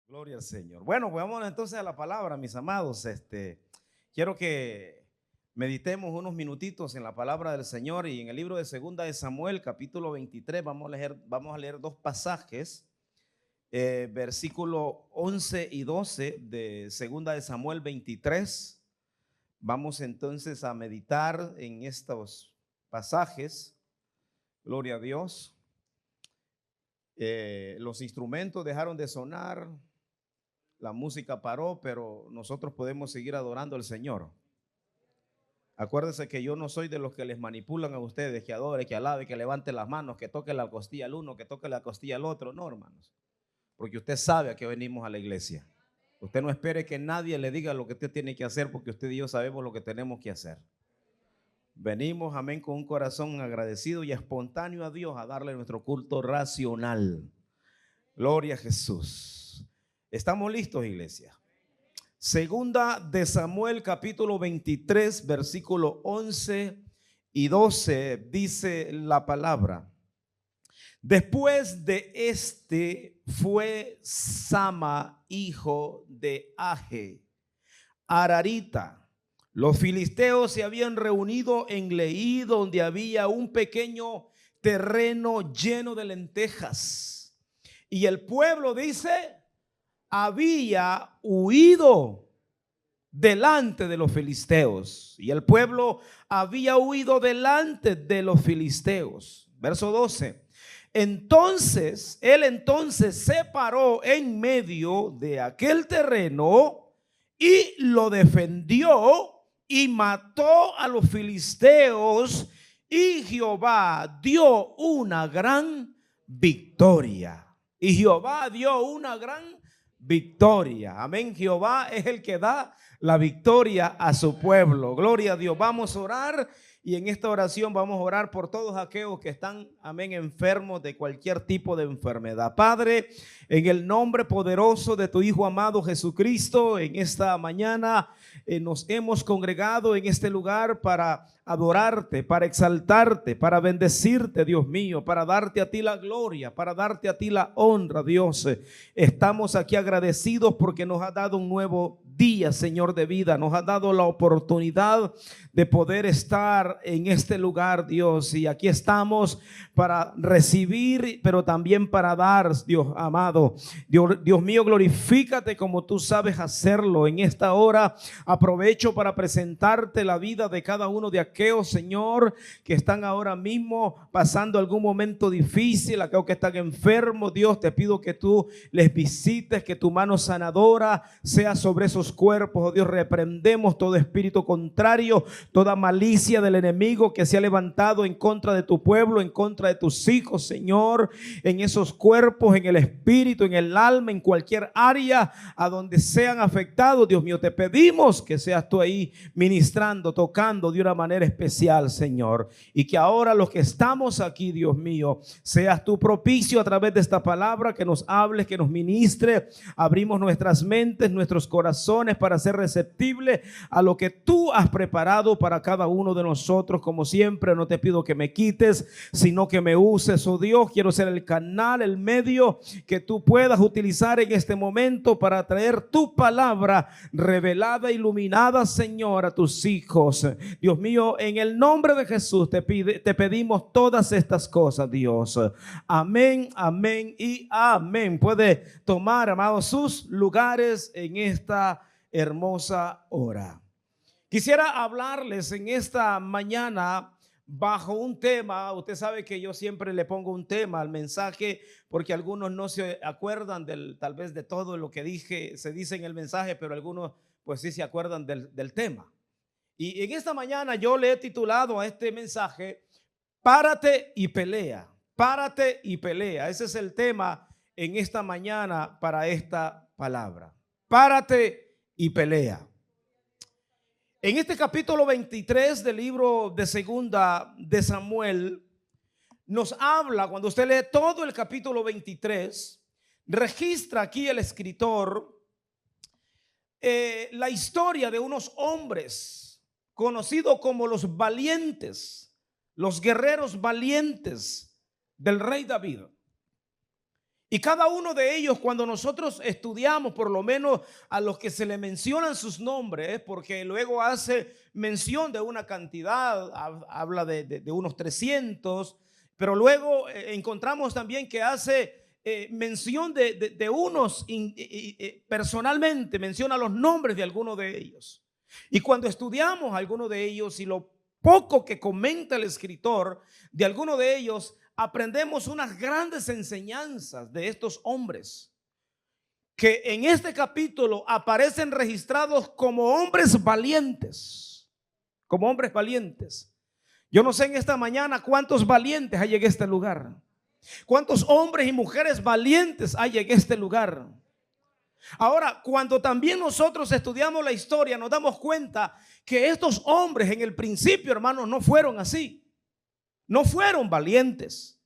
Gloria al Señor. Bueno, pues vamos entonces a la palabra, mis amados. Quiero que meditemos unos minutitos en la palabra del Señor y en el libro de Segunda de Samuel, capítulo 23. Vamos a leer dos pasajes, versículo 11 y 12 de Segunda de Samuel 23. Vamos entonces a meditar en estos pasajes. Gloria a Dios. Los instrumentos dejaron de sonar. La música paró, pero nosotros podemos seguir adorando al Señor. Acuérdense que yo no soy de los que les manipulan a ustedes, que adore, que alabe, que levante las manos, que toque la costilla al uno, que toque la costilla al otro. No, hermanos, porque usted sabe a qué venimos a la iglesia. Usted no espere que nadie le diga lo que usted tiene que hacer, porque usted y yo sabemos lo que tenemos que hacer. Venimos, amén, con un corazón agradecido y espontáneo a Dios a darle nuestro culto racional. Gloria a Jesús. ¿Estamos listos, iglesia? Segunda de Samuel, capítulo 23, versículo 11 y 12, dice la palabra. Después de este fue Sama, hijo de Age, Ararita. Los filisteos se habían reunido en Leí, donde había un pequeño terreno lleno de lentejas. Y el pueblo, dice, había huido delante de los filisteos. Y el pueblo había huido delante de los filisteos. Verso 12. Entonces, él se paró en medio de aquel terreno y lo defendió y mató a los filisteos, y Jehová dio una gran victoria. Y Jehová dio una gran victoria. Amén. Jehová es el que da la victoria a su pueblo. Gloria a Dios. Vamos a orar. Y en esta oración vamos a orar por todos aquellos que están, amén, enfermos de cualquier tipo de enfermedad. Padre, en el nombre poderoso de tu Hijo amado Jesucristo, en esta mañana nos hemos congregado en este lugar para adorarte, para exaltarte, para bendecirte, Dios mío, para darte a ti la gloria, para darte a ti la honra, Dios. Estamos aquí agradecidos porque nos ha dado un nuevo día, Señor, de vida. Nos ha dado la oportunidad de poder estar en este lugar, Dios, y aquí estamos para recibir, pero también para dar, Dios amado. Dios mío, glorifícate como tú sabes hacerlo. En esta hora aprovecho para presentarte la vida de cada uno de aquellos, Señor, que están ahora mismo pasando algún momento difícil, aquellos que están enfermos. Dios, te pido que tú les visites, que tu mano sanadora sea sobre esos cuerpos. Oh Dios, reprendemos todo espíritu contrario, toda malicia del enemigo que se ha levantado en contra de tu pueblo, en contra de tus hijos, Señor, en esos cuerpos, en el espíritu, en el alma, en cualquier área a donde sean afectados. Dios mío, te pedimos que seas tú ahí ministrando, tocando de una manera especial, Señor, y que ahora los que estamos aquí, Dios mío, seas tú propicio a través de esta palabra, que nos hables, que nos ministre. Abrimos nuestras mentes, nuestros corazones para ser receptibles a lo que tú has preparado para cada uno de nosotros. Como siempre, no te pido que me quites, sino que me uses, oh Dios. Quiero ser el canal, el medio que tú puedas utilizar en este momento para traer tu palabra revelada, iluminada, Señor, a tus hijos. Dios mío, en el nombre de Jesús te pedimos todas estas cosas, Dios. Amén, amén y amén. Puede tomar, amados, sus lugares en esta hermosa hora. Quisiera hablarles en esta mañana bajo un tema. Usted sabe que yo siempre le pongo un tema al mensaje, porque algunos no se acuerdan tal vez de todo lo que se dice en el mensaje, pero algunos pues sí se acuerdan del tema. Y en esta mañana yo le he titulado a este mensaje: Párate y pelea. Párate y pelea. Ese es el tema en esta mañana para esta palabra. Párate y pelea. En este capítulo 23 del libro de Segunda de Samuel nos habla, cuando usted lee todo el capítulo 23, registra aquí el escritor la historia de unos hombres conocidos como los valientes, los guerreros valientes del rey David. Y cada uno de ellos, cuando nosotros estudiamos, por lo menos a los que se le mencionan sus nombres, porque luego hace mención de una cantidad, habla de unos 300, pero luego encontramos también que hace mención de unos, personalmente menciona los nombres de algunos de ellos. Y cuando estudiamos a algunos de ellos y lo poco que comenta el escritor de algunos de ellos, aprendemos unas grandes enseñanzas de estos hombres que en este capítulo aparecen registrados como hombres valientes, como hombres valientes. Yo no sé en esta mañana cuántos valientes hay en este lugar, cuántos hombres y mujeres valientes hay en este lugar. Ahora, cuando también nosotros estudiamos la historia, nos damos cuenta que estos hombres en el principio, hermanos, no fueron así. No fueron valientes,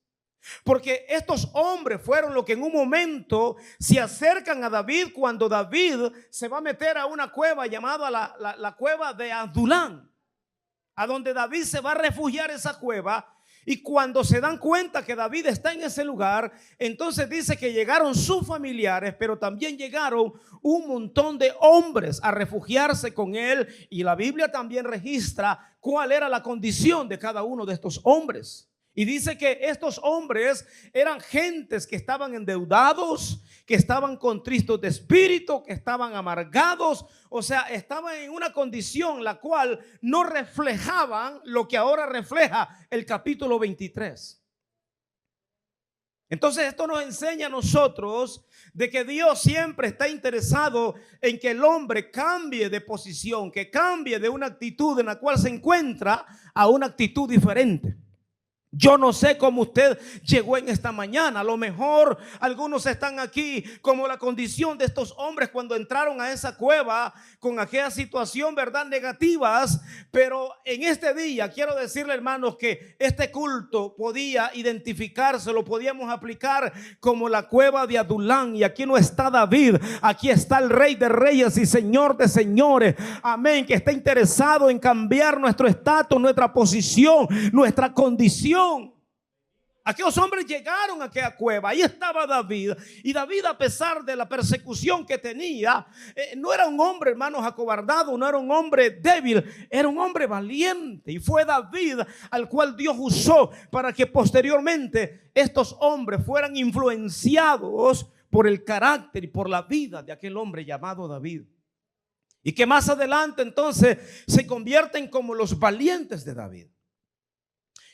porque estos hombres fueron los que en un momento se acercan a David cuando David se va a meter a una cueva llamada la cueva de Adulán, a donde David se va a refugiar esa cueva. Y cuando se dan cuenta que David está en ese lugar, entonces dice que llegaron sus familiares, pero también llegaron un montón de hombres a refugiarse con él. Y la Biblia también registra cuál era la condición de cada uno de estos hombres. Y dice que estos hombres eran gentes que estaban endeudados, que estaban contristos de espíritu, que estaban amargados. O sea, estaban en una condición la cual no reflejaban lo que ahora refleja el capítulo 23. Entonces esto nos enseña a nosotros de que Dios siempre está interesado en que el hombre cambie de posición, que cambie de una actitud en la cual se encuentra a una actitud diferente. Yo no sé cómo usted llegó en esta mañana. A lo mejor algunos están aquí como la condición de estos hombres cuando entraron a esa cueva con aquella situación, verdad, negativas. Pero en este día quiero decirle, hermanos, que este culto podía identificarse, lo podíamos aplicar como la cueva de Adulán. Y aquí no está David, aquí está el Rey de Reyes y Señor de Señores. Amén, que está interesado en cambiar nuestro estatus, nuestra posición, nuestra condición. Aquellos hombres llegaron a aquella cueva. Ahí estaba David. Y David, a pesar de la persecución que tenía, no era un hombre, hermanos, acobardado, no era un hombre débil, era un hombre valiente. Y fue David al cual Dios usó para que posteriormente estos hombres fueran influenciados por el carácter y por la vida de aquel hombre llamado David. Y que más adelante entonces se convierten como los valientes de David.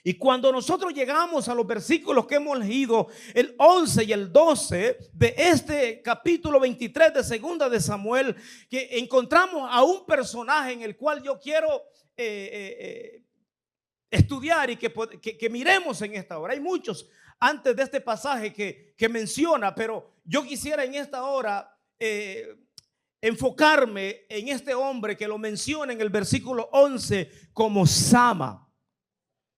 Y cuando nosotros llegamos a los versículos que hemos leído, el 11 y el 12 de este capítulo 23 de Segunda de Samuel, que encontramos a un personaje en el cual yo quiero estudiar y que miremos en esta hora. Hay muchos antes de este pasaje que menciona, pero yo quisiera en esta hora enfocarme en este hombre que lo menciona en el versículo 11 como Sama.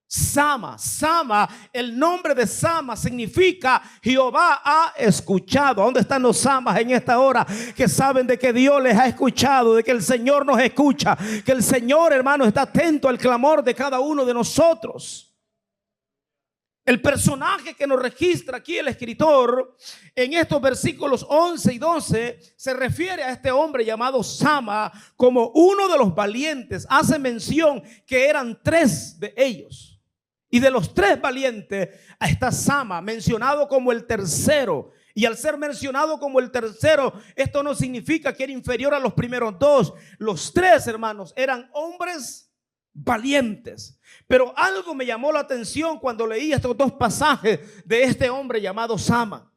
Sama, el nombre de Sama significa Jehová ha escuchado. ¿Dónde están los Samas en esta hora que saben de que Dios les ha escuchado, de que el Señor nos escucha, que el Señor, hermano, está atento al clamor de cada uno de nosotros? El personaje que nos registra aquí el escritor en estos versículos 11 y 12 se refiere a este hombre llamado Sama como uno de los valientes. Hace mención que eran 3 de ellos. Y de los 3 valientes está Sama, mencionado como el tercero. Y al ser mencionado como el tercero, esto no significa que era inferior a los primeros 2. Los 3, hermanos, eran hombres valientes. Pero algo me llamó la atención cuando leí estos 2 pasajes de este hombre llamado Sama,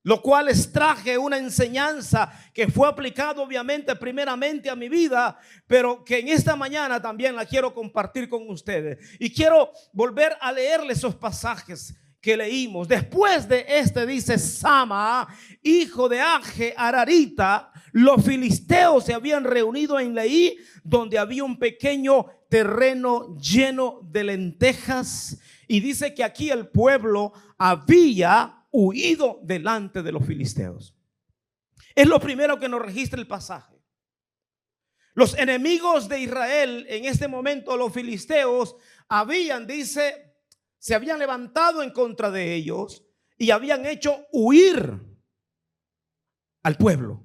lo cual extraje una enseñanza que fue aplicada obviamente primeramente a mi vida, pero que en esta mañana también la quiero compartir con ustedes. Y quiero volver a leerles esos pasajes que leímos. Después de este dice: Sama, hijo de Age Ararita, los filisteos se habían reunido en Leí, donde había un pequeño terreno lleno de lentejas. Y dice que aquí el pueblo había huido delante de los filisteos. Es lo primero que nos registra el pasaje. Los enemigos de Israel en este momento, los filisteos, se habían levantado en contra de ellos y habían hecho huir al pueblo.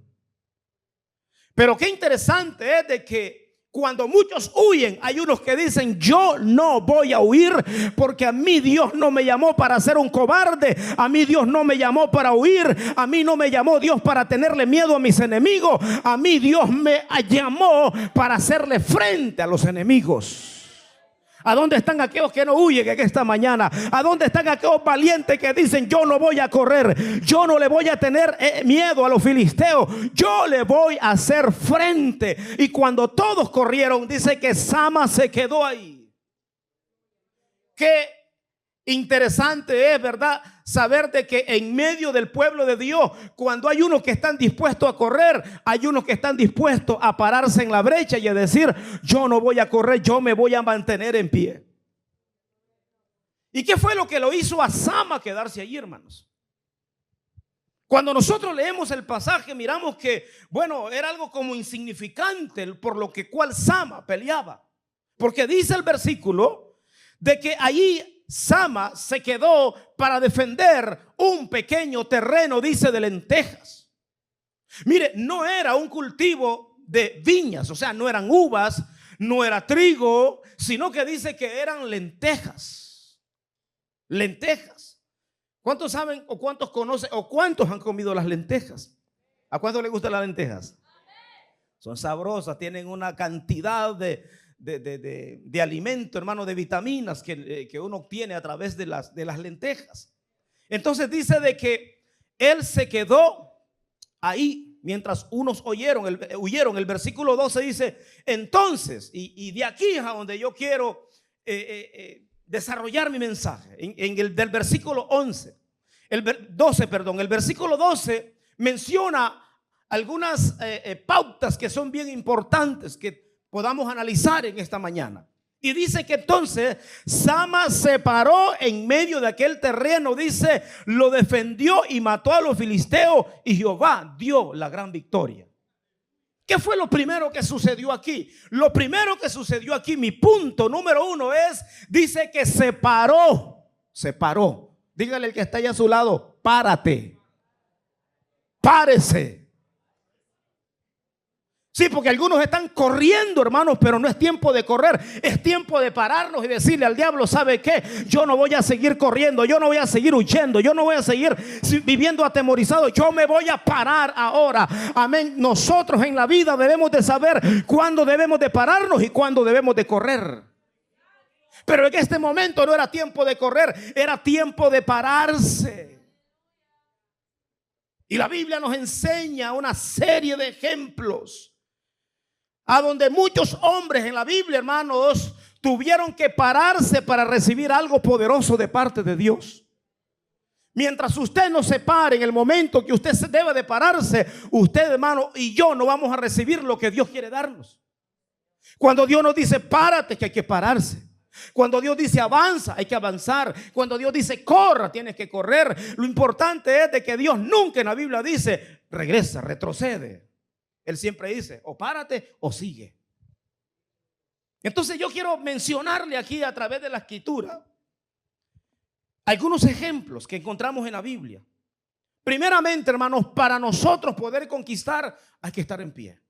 Pero qué interesante es de que cuando muchos huyen, hay unos que dicen: yo no voy a huir, porque a mí Dios no me llamó para ser un cobarde, a mí Dios no me llamó para huir, a mí no me llamó Dios para tenerle miedo a mis enemigos, a mí Dios me llamó para hacerle frente a los enemigos. ¿A dónde están aquellos que no huyen en esta mañana? ¿A dónde están aquellos valientes que dicen: yo no voy a correr, yo no le voy a tener miedo a los filisteos, yo le voy a hacer frente? Y cuando todos corrieron, dice que Sama se quedó ahí. Qué interesante es, ¿verdad?, saber de que en medio del pueblo de Dios, cuando hay unos que están dispuestos a correr, hay unos que están dispuestos a pararse en la brecha y a decir: yo no voy a correr, yo me voy a mantener en pie. ¿Y qué fue lo que lo hizo a Sama quedarse allí, hermanos? Cuando nosotros leemos el pasaje, miramos que, bueno, era algo como insignificante por lo que cual Sama peleaba. Porque dice el versículo de que allí Sama se quedó para defender un pequeño terreno, dice, de lentejas. Mire, no era un cultivo de viñas, o sea, no eran uvas, no era trigo, sino que dice que eran lentejas. Lentejas. ¿Cuántos saben o cuántos conocen o cuántos han comido las lentejas? ¿A cuántos les gustan las lentejas? Son sabrosas, tienen una cantidad de alimento, hermano, de vitaminas que uno obtiene a través de las lentejas. Entonces dice de que él se quedó ahí mientras unos huyeron. El versículo 12 dice: entonces, y de aquí es a donde yo quiero desarrollar mi mensaje, del versículo 11, el versículo 12 menciona algunas pautas que son bien importantes que podamos analizar en esta mañana. Y dice que entonces Sama se paró en medio de aquel terreno, dice, lo defendió y mató a los filisteos, y Jehová dio la gran victoria. ¿Qué fue lo primero que sucedió aquí? Lo primero que sucedió aquí, mi punto número 1 es, dice que se paró. Se paró. Dígale al que está allá a su lado: párate. Párese. Sí, porque algunos están corriendo, hermanos, pero no es tiempo de correr, es tiempo de pararnos y decirle al diablo: ¿sabe qué? Yo no voy a seguir corriendo, yo no voy a seguir huyendo, yo no voy a seguir viviendo atemorizado, yo me voy a parar ahora. Amén. Nosotros en la vida debemos de saber cuándo debemos de pararnos y cuándo debemos de correr. Pero en este momento no era tiempo de correr, era tiempo de pararse. Y la Biblia nos enseña una serie de ejemplos a donde muchos hombres en la Biblia, hermanos, tuvieron que pararse para recibir algo poderoso de parte de Dios. Mientras usted no se pare en el momento que usted se debe de pararse, usted, hermano, y yo no vamos a recibir lo que Dios quiere darnos. Cuando Dios nos dice párate, que hay que pararse. Cuando Dios dice avanza, hay que avanzar. Cuando Dios dice corra, tienes que correr. Lo importante es de que Dios nunca en la Biblia dice regresa, retrocede. Él siempre dice o párate o sigue. Entonces yo quiero mencionarle aquí a través de la escritura algunos ejemplos que encontramos en la Biblia. Primeramente, hermanos, para nosotros poder conquistar hay que estar en pie.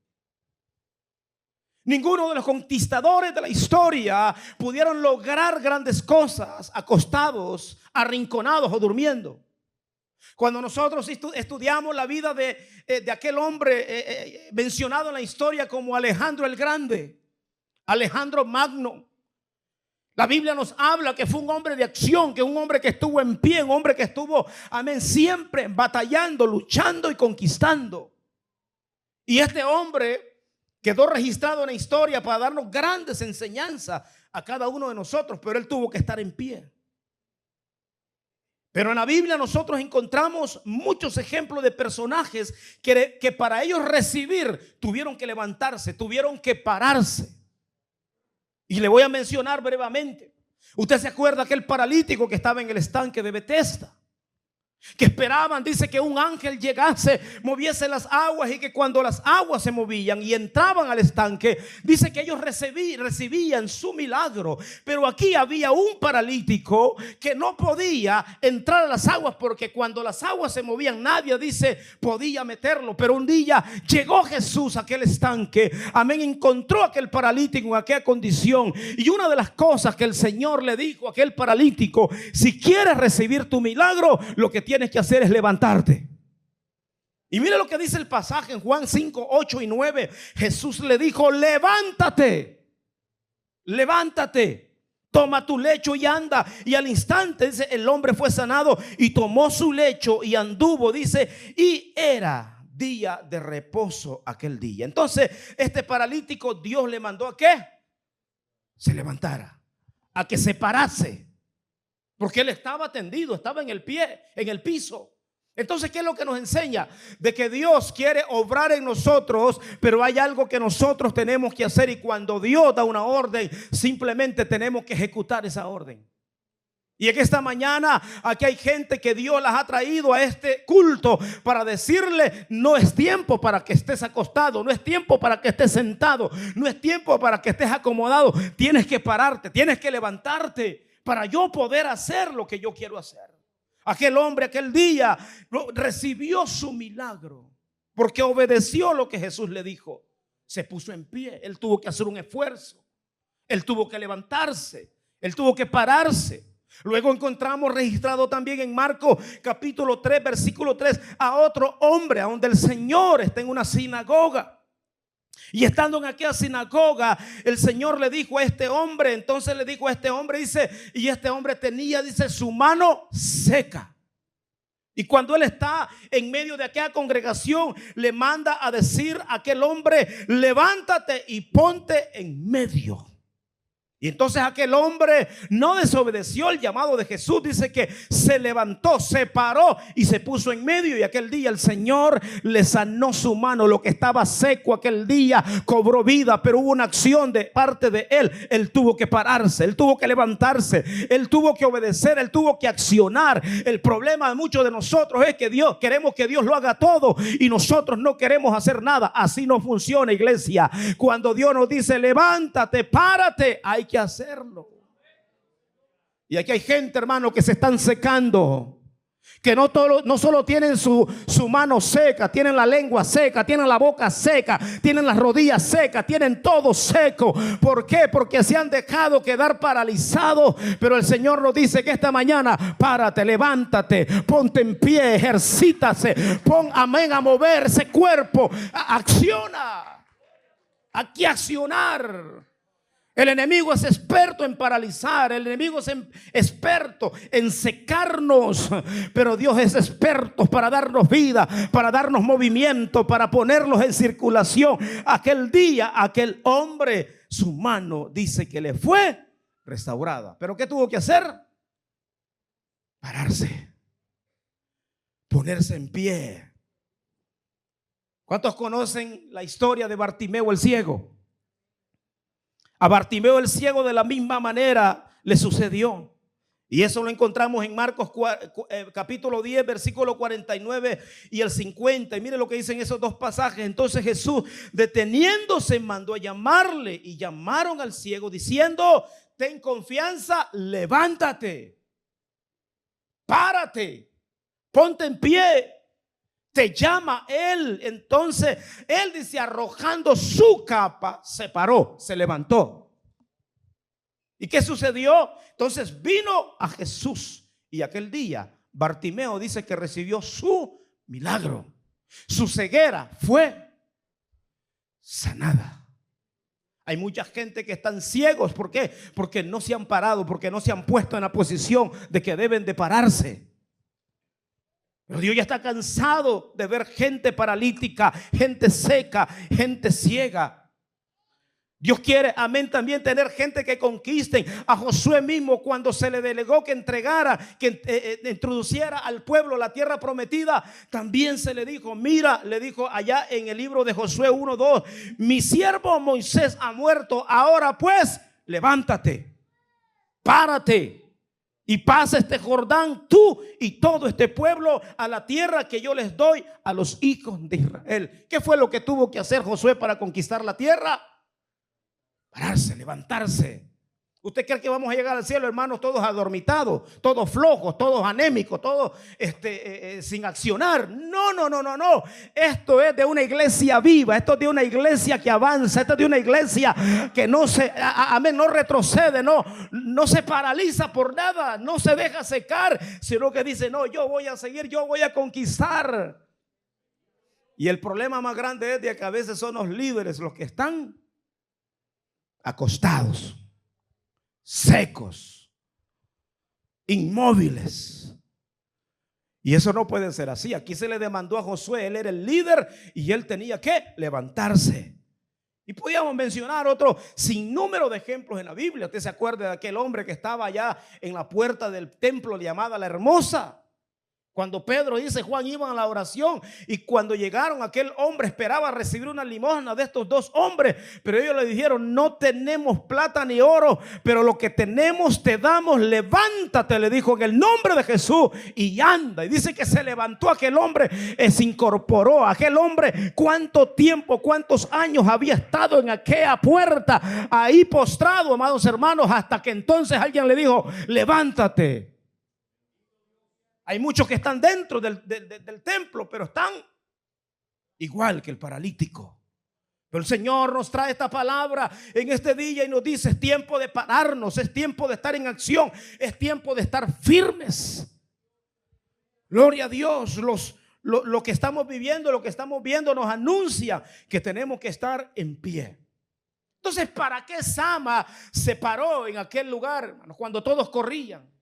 Ninguno de los conquistadores de la historia pudieron lograr grandes cosas acostados, arrinconados o durmiendo. Cuando nosotros estudiamos la vida de aquel hombre mencionado en la historia como Alejandro el Grande, Alejandro Magno, la Biblia nos habla que fue un hombre de acción, que un hombre que estuvo en pie, un hombre que estuvo, amén, siempre batallando, luchando y conquistando. Y este hombre quedó registrado en la historia para darnos grandes enseñanzas a cada uno de nosotros, pero él tuvo que estar en pie. Pero en la Biblia nosotros encontramos muchos ejemplos de personajes que para ellos recibir tuvieron que levantarse, tuvieron que pararse. Y le voy a mencionar brevemente. Usted se acuerda aquel paralítico que estaba en el estanque de Betesda. que esperaban, dice, que un ángel llegase, moviese las aguas, y que cuando las aguas se movían y entraban al estanque, dice que ellos recibían su milagro. Pero aquí había un paralítico que no podía entrar a las aguas, porque cuando las aguas se movían nadie, dice, podía meterlo. Pero un día llegó Jesús a aquel estanque, amén, encontró a aquel paralítico en aquella condición, y una de las cosas que el Señor le dijo a aquel paralítico: si quieres recibir tu milagro, lo que tienes que hacer es levantarte. Y mire lo que dice el pasaje en Juan 5, 8 y 9. Jesús le dijo: levántate, levántate, toma tu lecho y anda. Y al instante, dice, el hombre fue sanado y tomó su lecho y anduvo, dice, y era día de reposo aquel día. Entonces este paralítico, Dios le mandó a que se levantara, a que se parase, porque él estaba tendido, estaba en el pie, en el piso. Entonces, ¿qué es lo que nos enseña? De que Dios quiere obrar en nosotros, pero hay algo que nosotros tenemos que hacer, y cuando Dios da una orden, simplemente tenemos que ejecutar esa orden. Y en esta mañana aquí hay gente que Dios las ha traído a este culto para decirle: no es tiempo para que estés acostado, no es tiempo para que estés sentado, no es tiempo para que estés acomodado. Tienes que pararte, tienes que levantarte para yo poder hacer lo que yo quiero hacer. Aquel hombre aquel día recibió su milagro porque obedeció lo que Jesús le dijo. Se puso en pie, él tuvo que hacer un esfuerzo, él tuvo que levantarse, él tuvo que pararse. Luego encontramos registrado también en Marcos capítulo 3 versículo 3 a otro hombre, a donde el Señor está en una sinagoga. Y estando en aquella sinagoga, el Señor le dijo a este hombre, entonces le dijo a este hombre, dice, y este hombre tenía, dice, su mano seca. Y cuando él está en medio de aquella congregación, le manda a decir a aquel hombre: levántate y ponte en medio. Y entonces aquel hombre no desobedeció el llamado de Jesús. Dice que se levantó, se paró y se puso en medio. Y aquel día el Señor le sanó su mano. Lo que estaba seco aquel día cobró vida, pero hubo una acción de parte de él. Él tuvo que pararse, él tuvo que levantarse, él tuvo que obedecer, él tuvo que accionar. El problema de muchos de nosotros es que queremos que Dios lo haga todo y nosotros no queremos hacer nada. Así no funciona, iglesia. Cuando Dios nos dice: levántate, párate, hay que hacerlo. Y aquí hay gente, hermano, que se están secando, que no solo tienen su mano seca, tienen la lengua seca, tienen la boca seca, tienen las rodillas secas, tienen todo seco. ¿Por qué? Porque se han dejado quedar paralizados. Pero el Señor nos dice que esta mañana: párate, levántate, ponte en pie, ejercítase, pon, amén, a mover ese cuerpo, acciona. Aquí accionar. El enemigo es experto en paralizar, el enemigo es experto en secarnos, pero Dios es experto para darnos vida, para darnos movimiento, para ponerlos en circulación. Aquel día, aquel hombre, su mano dice que le fue restaurada. ¿Pero qué tuvo que hacer? Pararse, ponerse en pie. ¿Cuántos conocen la historia de Bartimeo el ciego? A Bartimeo el ciego de la misma manera le sucedió. Y eso lo encontramos en Marcos capítulo 10 versículo 49 y el 50. Y mire lo que dicen esos dos pasajes. Entonces Jesús, deteniéndose, mandó a llamarle, y llamaron al ciego diciendo: ten confianza, levántate, párate, ponte en pie. Te llama él. Entonces él dice, arrojando su capa, se paró, se levantó. ¿Y qué sucedió? Entonces vino a Jesús, y aquel día Bartimeo dice que recibió su milagro. Su ceguera fue sanada. Hay mucha gente que están ciegos. ¿Por qué? Porque no se han parado, porque no se han puesto en la posición de que deben de pararse. Pero Dios ya está cansado de ver gente paralítica, gente seca, gente ciega. Dios quiere, amén, también tener gente que conquisten. A Josué mismo, cuando se le delegó que entregara, que introduciera al pueblo la tierra prometida, también se le dijo, mira, le dijo allá en el libro de Josué 1:2, mi siervo Moisés ha muerto, ahora pues levántate, párate y pasa este Jordán, tú y todo este pueblo, a la tierra que yo les doy a los hijos de Israel. ¿Qué fue lo que tuvo que hacer Josué para conquistar la tierra? Pararse, levantarse. ¿Usted cree que vamos a llegar al cielo, hermanos, todos adormitados, todos flojos, todos anémicos, todos sin accionar? No, no, no, no, no. Esto es de una iglesia viva, esto es de una iglesia que avanza, esto es de una iglesia que no se, amén, no retrocede, no se paraliza por nada, no se deja secar, sino que dice, no, yo voy a seguir, yo voy a conquistar. Y el problema más grande es de que a veces son los líderes los que están acostados, secos, inmóviles. Y eso no puede ser así. Aquí se le demandó a Josué, él era el líder y él tenía que levantarse. Y podíamos mencionar otro sinnúmero de ejemplos en la Biblia. Usted se acuerda de aquel hombre que estaba allá en la puerta del templo llamada La Hermosa. Cuando Pedro dice, Juan iban a la oración, y cuando llegaron, aquel hombre esperaba recibir una limosna de estos dos hombres, pero ellos le dijeron, no tenemos plata ni oro, pero lo que tenemos te damos. Levántate, le dijo, en el nombre de Jesús, y anda. Y dice que se levantó aquel hombre, se incorporó. Aquel hombre, cuánto tiempo, cuántos años había estado en aquella puerta, ahí postrado, amados hermanos, hasta que entonces alguien le dijo, levántate. Hay muchos que están dentro del templo, pero están igual que el paralítico. Pero el Señor nos trae esta palabra en este día y nos dice, es tiempo de pararnos, es tiempo de estar en acción, es tiempo de estar firmes. Gloria a Dios. Lo que estamos viviendo, lo que estamos viendo nos anuncia que tenemos que estar en pie. Entonces, ¿para qué Sama se paró en aquel lugar, hermanos, cuando todos corrían?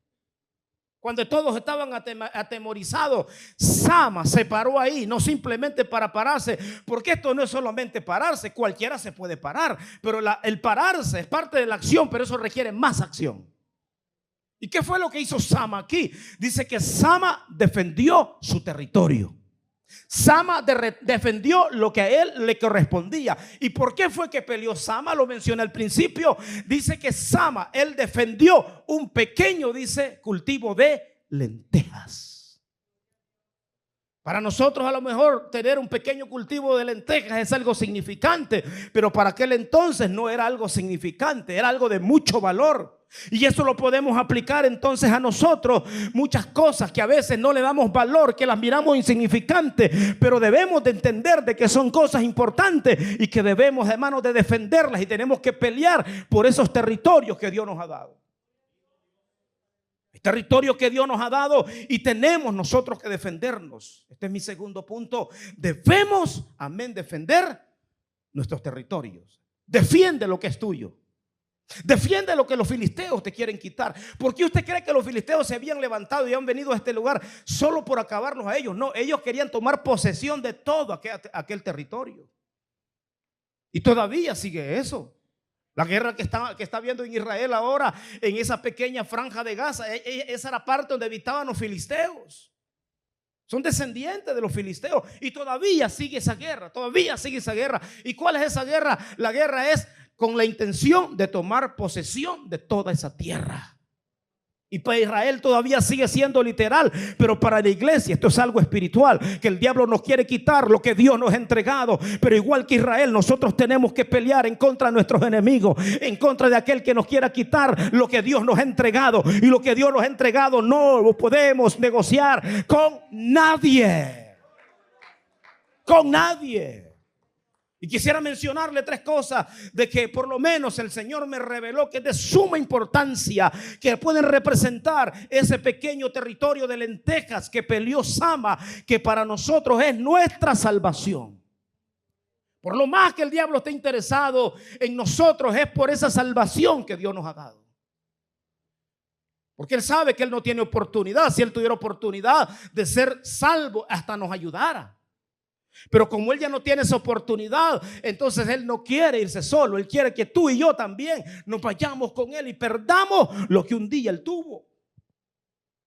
Cuando todos estaban atemorizados, Sama se paró ahí, no simplemente para pararse, porque esto no es solamente pararse, cualquiera se puede parar, pero el pararse es parte de la acción, pero eso requiere más acción. ¿Y qué fue lo que hizo Sama aquí? Dice que Sama defendió su territorio. Sama defendió lo que a él le correspondía. ¿Y por qué fue que peleó Sama? Lo mencioné al principio. Dice que Sama, él defendió un pequeño, dice, cultivo de lentejas. Para nosotros a lo mejor tener un pequeño cultivo de lentejas es algo significante, pero para aquel entonces no era algo significante, era algo de mucho valor. Y eso lo podemos aplicar entonces a nosotros. Muchas cosas que a veces no le damos valor, que las miramos insignificantes, pero debemos de entender de que son cosas importantes y que debemos, hermanos, de defenderlas, y tenemos que pelear por esos territorios que Dios nos ha dado. El territorio que Dios nos ha dado, y tenemos nosotros que defendernos. Este es mi segundo punto. Debemos, amén, defender nuestros territorios. Defiende lo que es tuyo. Defiende lo que los filisteos te quieren quitar. ¿Por qué usted cree que los filisteos se habían levantado y han venido a este lugar solo por acabarlos a ellos? No, ellos querían tomar posesión de todo aquel territorio. Y todavía sigue eso. La guerra que está viendo en Israel ahora, en esa pequeña franja de Gaza, esa era parte donde habitaban los filisteos. Son descendientes de los filisteos y todavía sigue esa guerra, todavía sigue esa guerra. ¿Y cuál es esa guerra? La guerra es con la intención de tomar posesión de toda esa tierra. Y para Israel todavía sigue siendo literal, pero para la iglesia esto es algo espiritual, que el diablo nos quiere quitar lo que Dios nos ha entregado. Pero igual que Israel, nosotros tenemos que pelear en contra de nuestros enemigos, en contra de aquel que nos quiera quitar lo que Dios nos ha entregado. Y lo que Dios nos ha entregado no lo podemos negociar con nadie. Con nadie. Y quisiera mencionarle tres cosas de que por lo menos el Señor me reveló que es de suma importancia, que pueden representar ese pequeño territorio de lentejas que peleó Sama, que para nosotros es nuestra salvación. Por lo más que el diablo esté interesado en nosotros es por esa salvación que Dios nos ha dado. Porque Él sabe que Él no tiene oportunidad. Si Él tuviera oportunidad de ser salvo, hasta nos ayudara. Pero como Él ya no tiene esa oportunidad, entonces Él no quiere irse solo. Él quiere que tú y yo también nos vayamos con Él y perdamos lo que un día Él tuvo.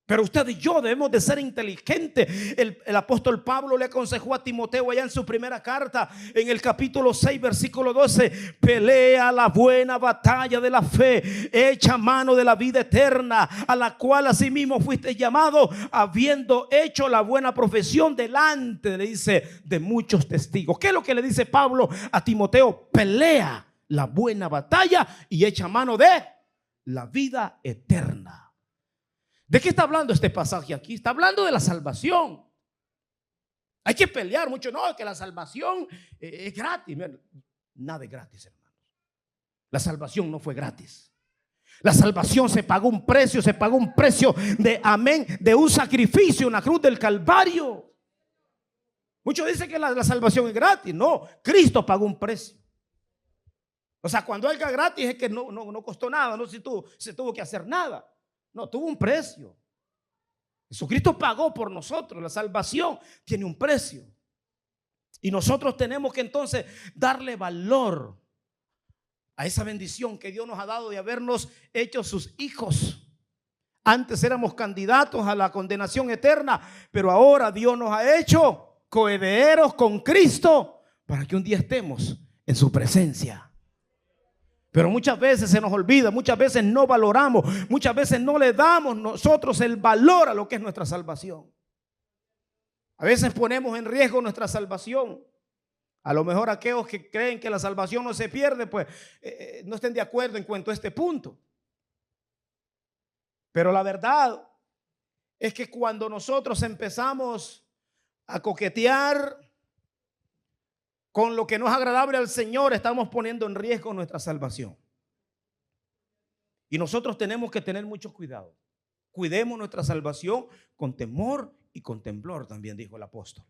Pero usted y yo debemos de ser inteligentes. El apóstol Pablo le aconsejó a Timoteo allá en su primera carta, en el capítulo 6, versículo 12: pelea la buena batalla de la fe, echa mano de la vida eterna, a la cual asimismo fuiste llamado, habiendo hecho la buena profesión delante, le dice, de muchos testigos. ¿Qué es lo que le dice Pablo a Timoteo? Pelea la buena batalla y echa mano de la vida eterna. ¿De qué está hablando este pasaje aquí? Está hablando de la salvación. Hay que pelear mucho. No, que la salvación es gratis. Nada es gratis, hermanos. La salvación no fue gratis. La salvación se pagó un precio de, amén, de un sacrificio en la cruz del Calvario. Muchos dicen que la salvación es gratis. No, Cristo pagó un precio. O sea, cuando algo es gratis es que no costó nada, no se tuvo que hacer nada. No, tuvo un precio. Jesucristo pagó por nosotros. La salvación tiene un precio. Y nosotros tenemos que entonces darle valor a esa bendición que Dios nos ha dado de habernos hecho sus hijos. Antes éramos candidatos a la condenación eterna, pero ahora Dios nos ha hecho coherederos con Cristo para que un día estemos en su presencia. Pero muchas veces se nos olvida, muchas veces no valoramos, muchas veces no le damos nosotros el valor a lo que es nuestra salvación. A veces ponemos en riesgo nuestra salvación. A lo mejor aquellos que creen que la salvación no se pierde, pues no estén de acuerdo en cuanto a este punto. Pero la verdad es que cuando nosotros empezamos a coquetear con lo que no es agradable al Señor, estamos poniendo en riesgo nuestra salvación. Y nosotros tenemos que tener mucho cuidado. Cuidemos nuestra salvación con temor y con temblor, también dijo el apóstol.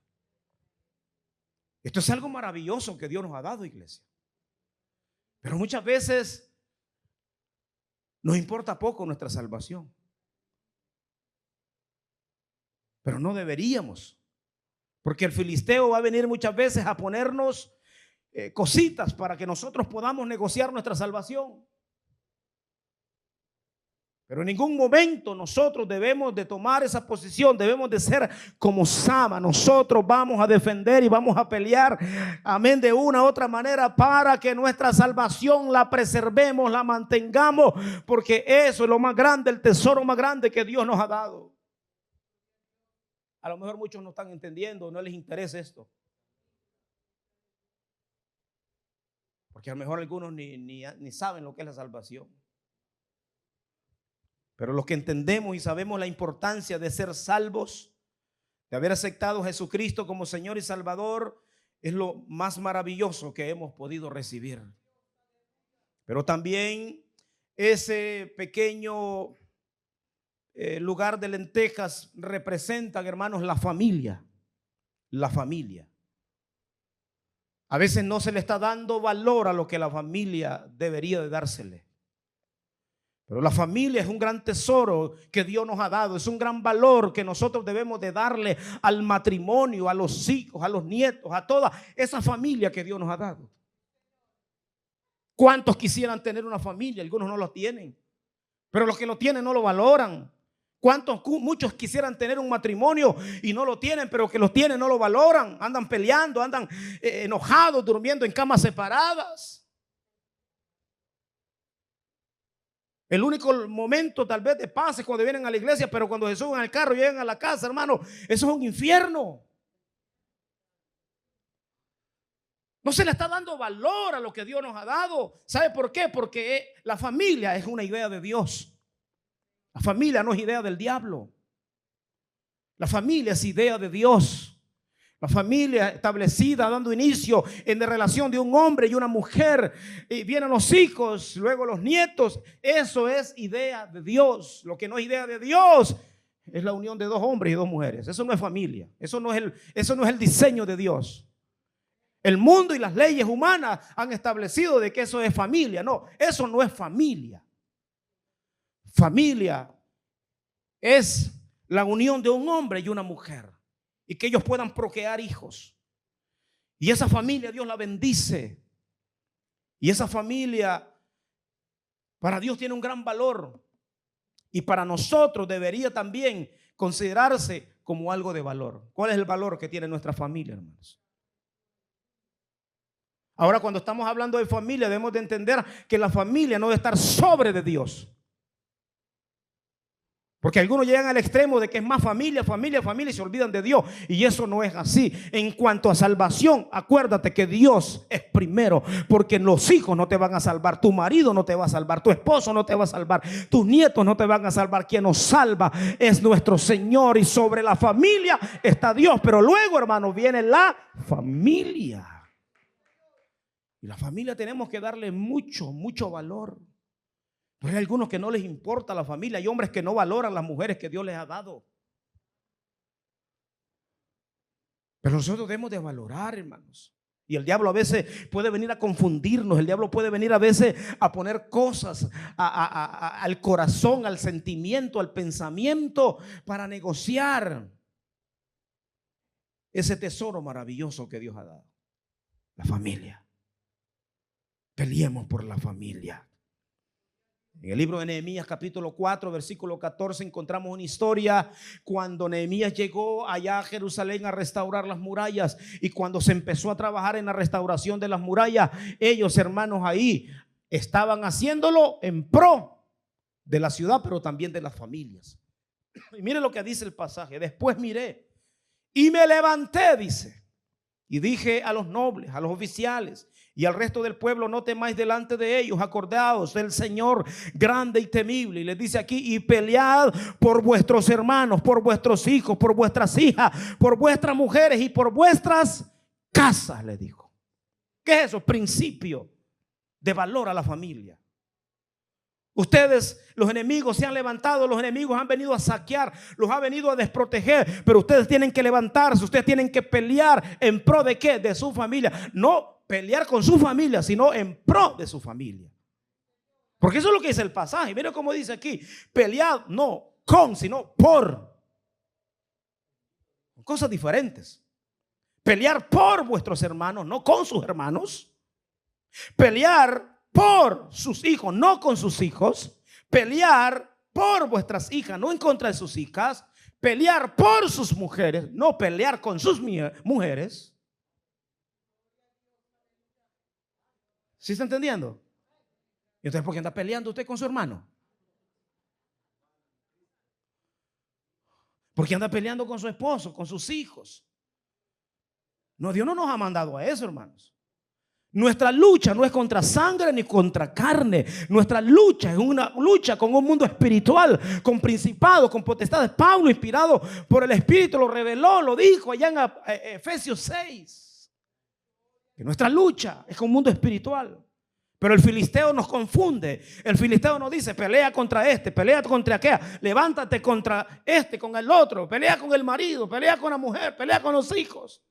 Esto es algo maravilloso que Dios nos ha dado, iglesia. Pero muchas veces nos importa poco nuestra salvación. Pero no deberíamos. Porque el filisteo va a venir muchas veces a ponernos cositas para que nosotros podamos negociar nuestra salvación. Pero en ningún momento nosotros debemos de tomar esa posición. Debemos de ser como Sama. Nosotros vamos a defender y vamos a pelear, amén, de una u otra manera para que nuestra salvación la preservemos, la mantengamos, porque eso es lo más grande, el tesoro más grande que Dios nos ha dado. A lo mejor muchos no están entendiendo, no les interesa esto. Porque a lo mejor algunos ni saben lo que es la salvación. Pero los que entendemos y sabemos la importancia de ser salvos, de haber aceptado a Jesucristo como Señor y Salvador, es lo más maravilloso que hemos podido recibir. Pero también ese pequeño lugar de lentejas representan, hermanos, la familia. La familia. A veces no se le está dando valor a lo que la familia debería de dársele. Pero la familia es un gran tesoro que Dios nos ha dado. Es un gran valor que nosotros debemos de darle al matrimonio, a los hijos, a los nietos, a toda esa familia que Dios nos ha dado. ¿Cuántos quisieran tener una familia? Algunos no lo tienen. Pero los que lo tienen no lo valoran. Muchos quisieran tener un matrimonio y no lo tienen, pero que lo tienen no lo valoran. Andan peleando, andan enojados, durmiendo en camas separadas. El único momento tal vez de paz es cuando vienen a la iglesia, pero cuando se suben al carro y llegan a la casa, hermano, eso es un infierno. No se le está dando valor a lo que Dios nos ha dado. ¿Sabe por qué? Porque la familia es una idea de Dios. La familia no es idea del diablo. La familia es idea de Dios. La familia establecida, dando inicio en la relación de un hombre y una mujer, y vienen los hijos, luego los nietos. Eso es idea de Dios. Lo que no es idea de Dios es la unión de dos hombres y dos mujeres. Eso no es familia. Eso no es el diseño de Dios. El mundo y las leyes humanas han establecido de que eso es familia. No, eso no es familia. Familia es la unión de un hombre y una mujer, y que ellos puedan procrear hijos. Y esa familia Dios la bendice. Y esa familia para Dios tiene un gran valor. Y para nosotros debería también considerarse como algo de valor. ¿Cuál es el valor que tiene nuestra familia, hermanos? Ahora, cuando estamos hablando de familia, debemos de entender que la familia no debe estar sobre de Dios. Porque algunos llegan al extremo de que es más familia, familia, familia y se olvidan de Dios. Y eso no es así. En cuanto a salvación, acuérdate que Dios es primero. Porque los hijos no te van a salvar, tu marido no te va a salvar, tu esposo no te va a salvar, tus nietos no te van a salvar. Quien nos salva es nuestro Señor. Y sobre la familia está Dios. Pero luego, hermanos, viene la familia. Y la familia tenemos que darle mucho, mucho valor. Pero hay algunos que no les importa la familia. Hay hombres que no valoran las mujeres que Dios les ha dado. Pero nosotros debemos de valorar, hermanos. Y el diablo a veces puede venir a confundirnos. El diablo puede venir a veces a poner cosas al corazón, al sentimiento, al pensamiento, para negociar ese tesoro maravilloso que Dios ha dado. La familia. Peleemos por la familia. En el libro de Nehemías capítulo 4 versículo 14 encontramos una historia cuando Nehemías llegó allá a Jerusalén a restaurar las murallas, y cuando se empezó a trabajar en la restauración de las murallas, ellos, hermanos, ahí estaban haciéndolo en pro de la ciudad, pero también de las familias. Y mire lo que dice el pasaje: después miré y me levanté, dice, y dije a los nobles, a los oficiales y al resto del pueblo: no temáis delante de ellos, acordaos del Señor grande y temible. Y les dice aquí: y pelead por vuestros hermanos, por vuestros hijos, por vuestras hijas, por vuestras mujeres y por vuestras casas, le dijo. ¿Qué es eso? Principio de valor a la familia. Ustedes, los enemigos se han levantado, los enemigos han venido a saquear, los ha venido a desproteger, pero ustedes tienen que levantarse, ustedes tienen que pelear en pro de ¿qué? De su familia. No pelear con su familia, sino en pro de su familia. Porque eso es lo que dice el pasaje. Miren cómo dice aquí: pelead no con, sino por. Cosas diferentes. Pelear por vuestros hermanos, no con sus hermanos. Pelear por sus hijos, no con sus hijos. Pelear por vuestras hijas, no en contra de sus hijas. Pelear por sus mujeres, no pelear con sus mujeres. ¿Sí está entendiendo? ¿Y entonces por qué anda peleando usted con su hermano? ¿Por qué anda peleando con su esposo, con sus hijos? No, Dios no nos ha mandado a eso, hermanos. Nuestra lucha no es contra sangre ni contra carne. Nuestra lucha es una lucha con un mundo espiritual, con principados, con potestades. Pablo, inspirado por el Espíritu, lo reveló, lo dijo allá en Efesios 6. Que nuestra lucha es con un mundo espiritual. Pero el filisteo nos confunde. El filisteo nos dice: pelea contra este, pelea contra aquel, levántate contra este, con el otro, pelea con el marido, pelea con la mujer, pelea con los hijos.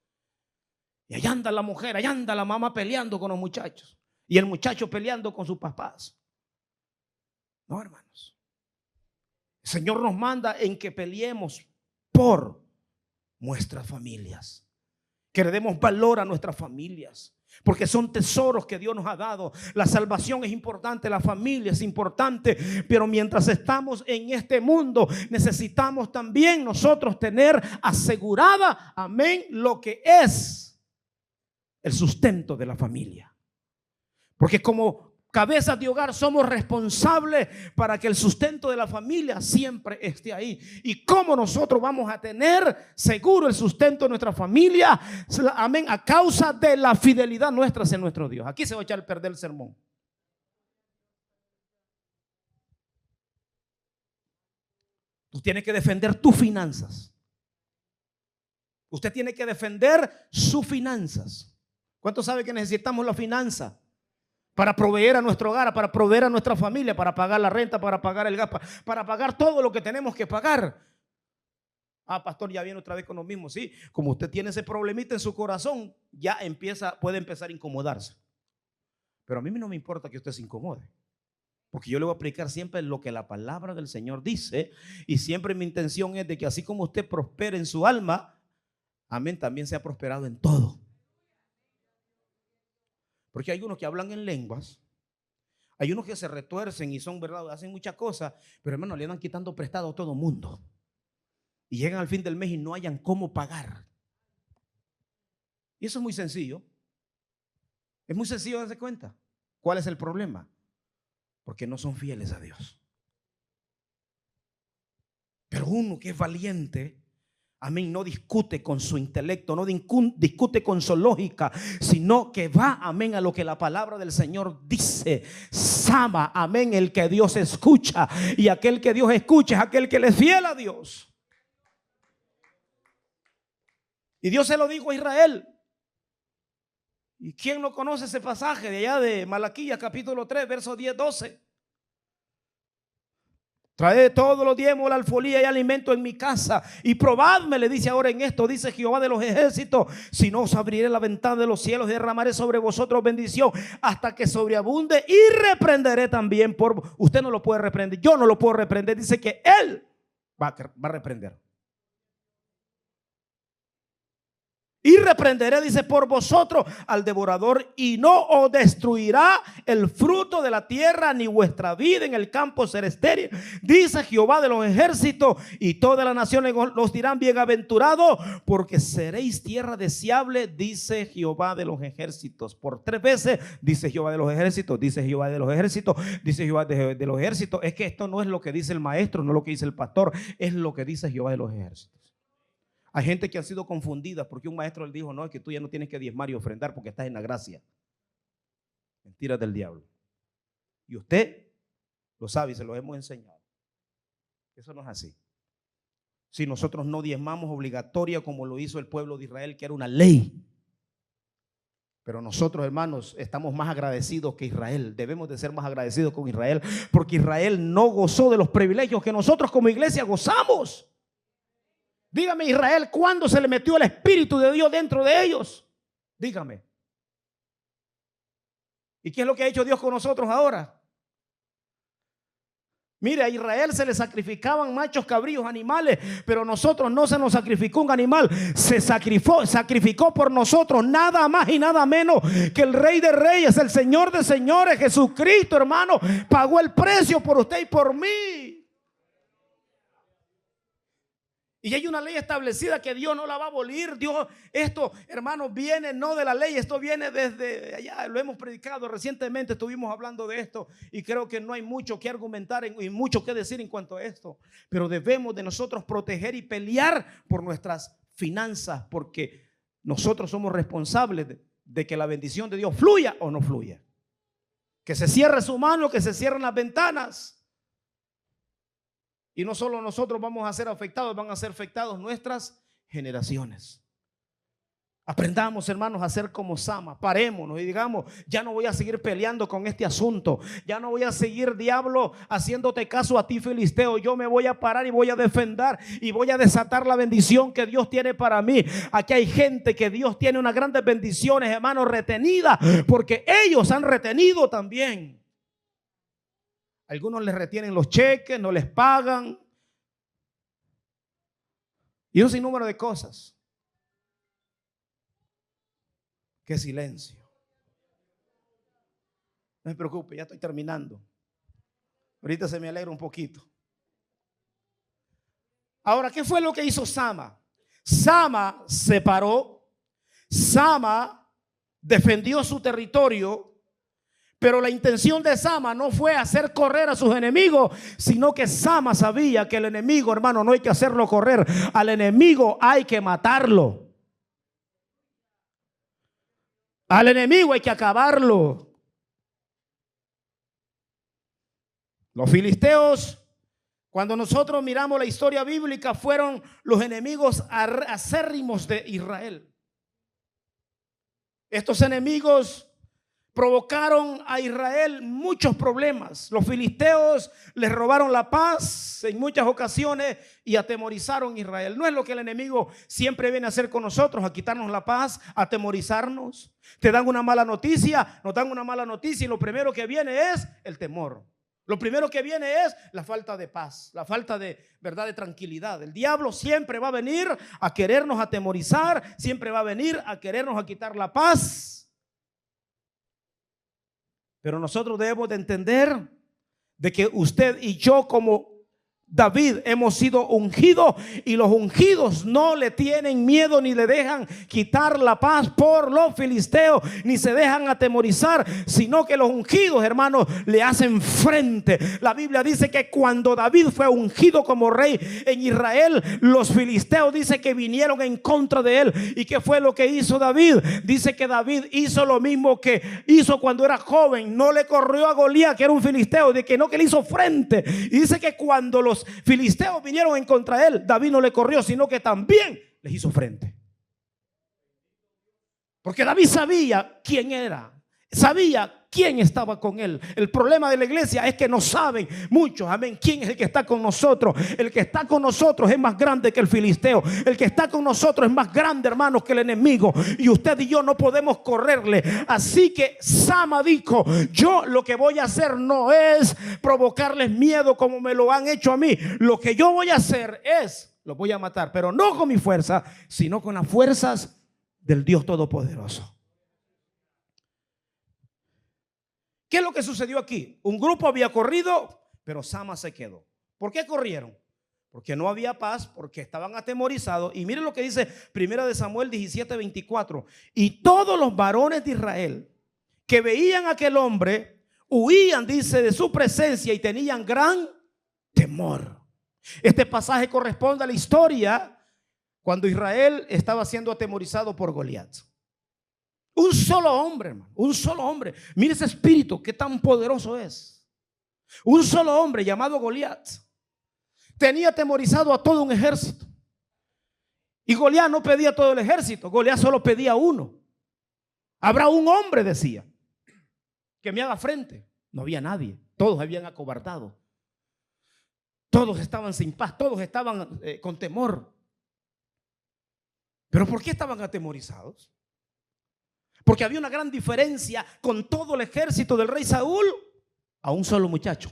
Y allá anda la mujer, allá anda la mamá peleando con los muchachos, y el muchacho peleando con sus papás. No, hermanos. El Señor nos manda en que peleemos por nuestras familias, que le demos valor a nuestras familias, porque son tesoros que Dios nos ha dado. La salvación es importante, la familia es importante, pero mientras estamos en este mundo necesitamos también nosotros tener asegurada, amén, lo que es el sustento de la familia. Porque como cabezas de hogar somos responsables para que el sustento de la familia siempre esté ahí. ¿Y cómo nosotros vamos a tener seguro el sustento de nuestra familia? Amén, a causa de la fidelidad nuestra hacia nuestro Dios. Aquí se va a echar a perder el sermón. Tú tienes que defender tus finanzas. Usted tiene que defender sus finanzas. ¿Cuánto sabe que necesitamos la finanza? Para proveer a nuestro hogar, para proveer a nuestra familia, para pagar la renta, para pagar el gas, para pagar todo lo que tenemos que pagar. Ah, pastor, ya viene otra vez con lo mismo. Sí, como usted tiene ese problemita en su corazón, ya puede empezar a incomodarse. Pero a mí no me importa que usted se incomode, porque yo le voy a aplicar siempre lo que la palabra del Señor dice, y siempre mi intención es de que así como usted prospere en su alma, amén, también sea prosperado en todo. Porque hay unos que hablan en lenguas, Hay unos que se retuercen y son, ¿verdad? Hacen muchas cosas, pero hermano, le andan quitando prestado a todo mundo. Y llegan al fin del mes y no hayan cómo pagar. Y eso es muy sencillo. Es muy sencillo darse cuenta. ¿Cuál es el problema? Porque no son fieles a Dios. Pero uno que es valiente, amén, no discute con su intelecto, no discute con su lógica, sino que va, amén, a lo que la palabra del Señor dice. Sama, amén, el que Dios escucha. Y aquel que Dios escucha es aquel que le es fiel a Dios. Y Dios se lo dijo a Israel. ¿Y quién no conoce ese pasaje de allá de Malaquías capítulo 3, versos 10, 12? Traed todos los diezmos, la alfolía y alimento en mi casa y probadme, le dice ahora en esto, dice Jehová de los ejércitos, si no os abriré la ventana de los cielos y derramaré sobre vosotros bendición hasta que sobreabunde, y reprenderé también por... Usted no lo puede reprender, yo no lo puedo reprender, dice que Él va a reprender. Y reprenderé, dice, por vosotros al devorador, y no os destruirá el fruto de la tierra, ni vuestra vida en el campo será estéril, dice Jehová de los ejércitos. Y todas las naciones los dirán bienaventurados, porque seréis tierra deseable, dice Jehová de los ejércitos. Por 3 veces dice Jehová de los ejércitos, dice Jehová de los ejércitos, dice Jehová de los ejércitos. Es que esto no es lo que dice el maestro, no es lo que dice el pastor, es lo que dice Jehová de los ejércitos. Hay gente que ha sido confundida porque un maestro le dijo, no, es que tú ya no tienes que diezmar y ofrendar porque estás en la gracia. Mentiras del diablo. Y usted lo sabe y se lo hemos enseñado. Eso no es así. Si nosotros no diezmamos obligatoria como lo hizo el pueblo de Israel, que era una ley. Pero nosotros, hermanos, estamos más agradecidos que Israel. Debemos de ser más agradecidos con Israel, porque Israel no gozó de los privilegios que nosotros como iglesia gozamos. Dígame, Israel, ¿cuándo se le metió el Espíritu de Dios dentro de ellos? Dígame. ¿Y qué es lo que ha hecho Dios con nosotros ahora? Mire, a Israel se le sacrificaban machos, cabríos, animales, pero a nosotros no se nos sacrificó un animal. Se sacrificó por nosotros nada más y nada menos que el Rey de Reyes, el Señor de Señores, Jesucristo, hermano. Pagó el precio por usted y por mí. Y hay una ley establecida que Dios no la va a abolir. Dios, esto, hermanos, viene no de la ley, esto viene desde allá. Lo hemos predicado recientemente, estuvimos hablando de esto y creo que no hay mucho que argumentar y mucho que decir en cuanto a esto. Pero debemos de nosotros proteger y pelear por nuestras finanzas, porque nosotros somos responsables de que la bendición de Dios fluya o no fluya. Que se cierre su mano, que se cierren las ventanas. Y no solo nosotros vamos a ser afectados, van a ser afectados nuestras generaciones. Aprendamos, hermanos, a ser como Sama. Parémonos y digamos, ya no voy a seguir peleando con este asunto. Ya no voy a seguir, diablo, haciéndote caso a ti, filisteo. Yo me voy a parar y voy a defender y voy a desatar la bendición que Dios tiene para mí. Aquí hay gente que Dios tiene unas grandes bendiciones, hermanos, retenidas, porque ellos han retenido también. Algunos les retienen los cheques, no les pagan. Y un sinnúmero de cosas. Qué silencio. No se preocupe, ya estoy terminando. Ahorita se me alegra un poquito. Ahora, ¿qué fue lo que hizo Sama? Sama se paró. Sama defendió su territorio. Pero la intención de Sama no fue hacer correr a sus enemigos, sino que Sama sabía que el enemigo, hermano, no hay que hacerlo correr. Al enemigo hay que matarlo. Al enemigo hay que acabarlo. Los filisteos, cuando nosotros miramos la historia bíblica, fueron los enemigos acérrimos de Israel. Estos enemigos provocaron a Israel muchos problemas. Los filisteos les robaron la paz en muchas ocasiones y atemorizaron a Israel. No es lo que el enemigo siempre viene a hacer con nosotros, a quitarnos la paz, a atemorizarnos. Te dan una mala noticia, nos dan una mala noticia y lo primero que viene es el temor. Lo primero que viene es la falta de paz, la falta de verdad, de tranquilidad. El diablo siempre va a venir a querernos atemorizar, siempre va a venir a querernos a quitar la paz. Pero nosotros debemos de entender de que usted y yo como David hemos sido ungidos, y los ungidos no le tienen miedo ni le dejan quitar la paz por los filisteos, ni se dejan atemorizar, sino que los ungidos, hermanos, le hacen frente. La Biblia dice que cuando David fue ungido como rey en Israel, los filisteos dice que vinieron en contra de él. ¿Y qué fue lo que hizo David? Dice que David hizo lo mismo que hizo cuando era joven. No le corrió a Goliat, que era un filisteo, de que no, que le hizo frente. Y dice que cuando los filisteos vinieron en contra de él, David no le corrió, sino que también les hizo frente. Porque David sabía quién era, sabía quién estaba con él. El problema de la iglesia es que no saben muchos, amén, quién es el que está con nosotros. El que está con nosotros es más grande que el filisteo. El que está con nosotros es más grande, hermanos, que el enemigo. Y usted y yo no podemos correrle. Así que Sama dijo: yo lo que voy a hacer no es provocarles miedo como me lo han hecho a mí. Lo que yo voy a hacer es, los voy a matar, pero no con mi fuerza, sino con las fuerzas del Dios Todopoderoso. ¿Qué es lo que sucedió aquí? Un grupo había corrido, pero Sama se quedó. ¿Por qué corrieron? Porque no había paz, porque estaban atemorizados. Y miren lo que dice 1 Samuel 17:24. Y todos los varones de Israel que veían a aquel hombre huían, dice, de su presencia y tenían gran temor. Este pasaje corresponde a la historia cuando Israel estaba siendo atemorizado por Goliat. Un solo hombre, hermano, un solo hombre. Mire ese espíritu, qué tan poderoso es. Un solo hombre llamado Goliat tenía atemorizado a todo un ejército. Y Goliat no pedía todo el ejército, Goliat solo pedía uno. Habrá un hombre, decía, que me haga frente. No había nadie, todos habían acobardado. Todos estaban sin paz, todos estaban con temor. ¿Pero por qué estaban atemorizados? Porque había una gran diferencia con todo el ejército del rey Saúl a un solo muchacho.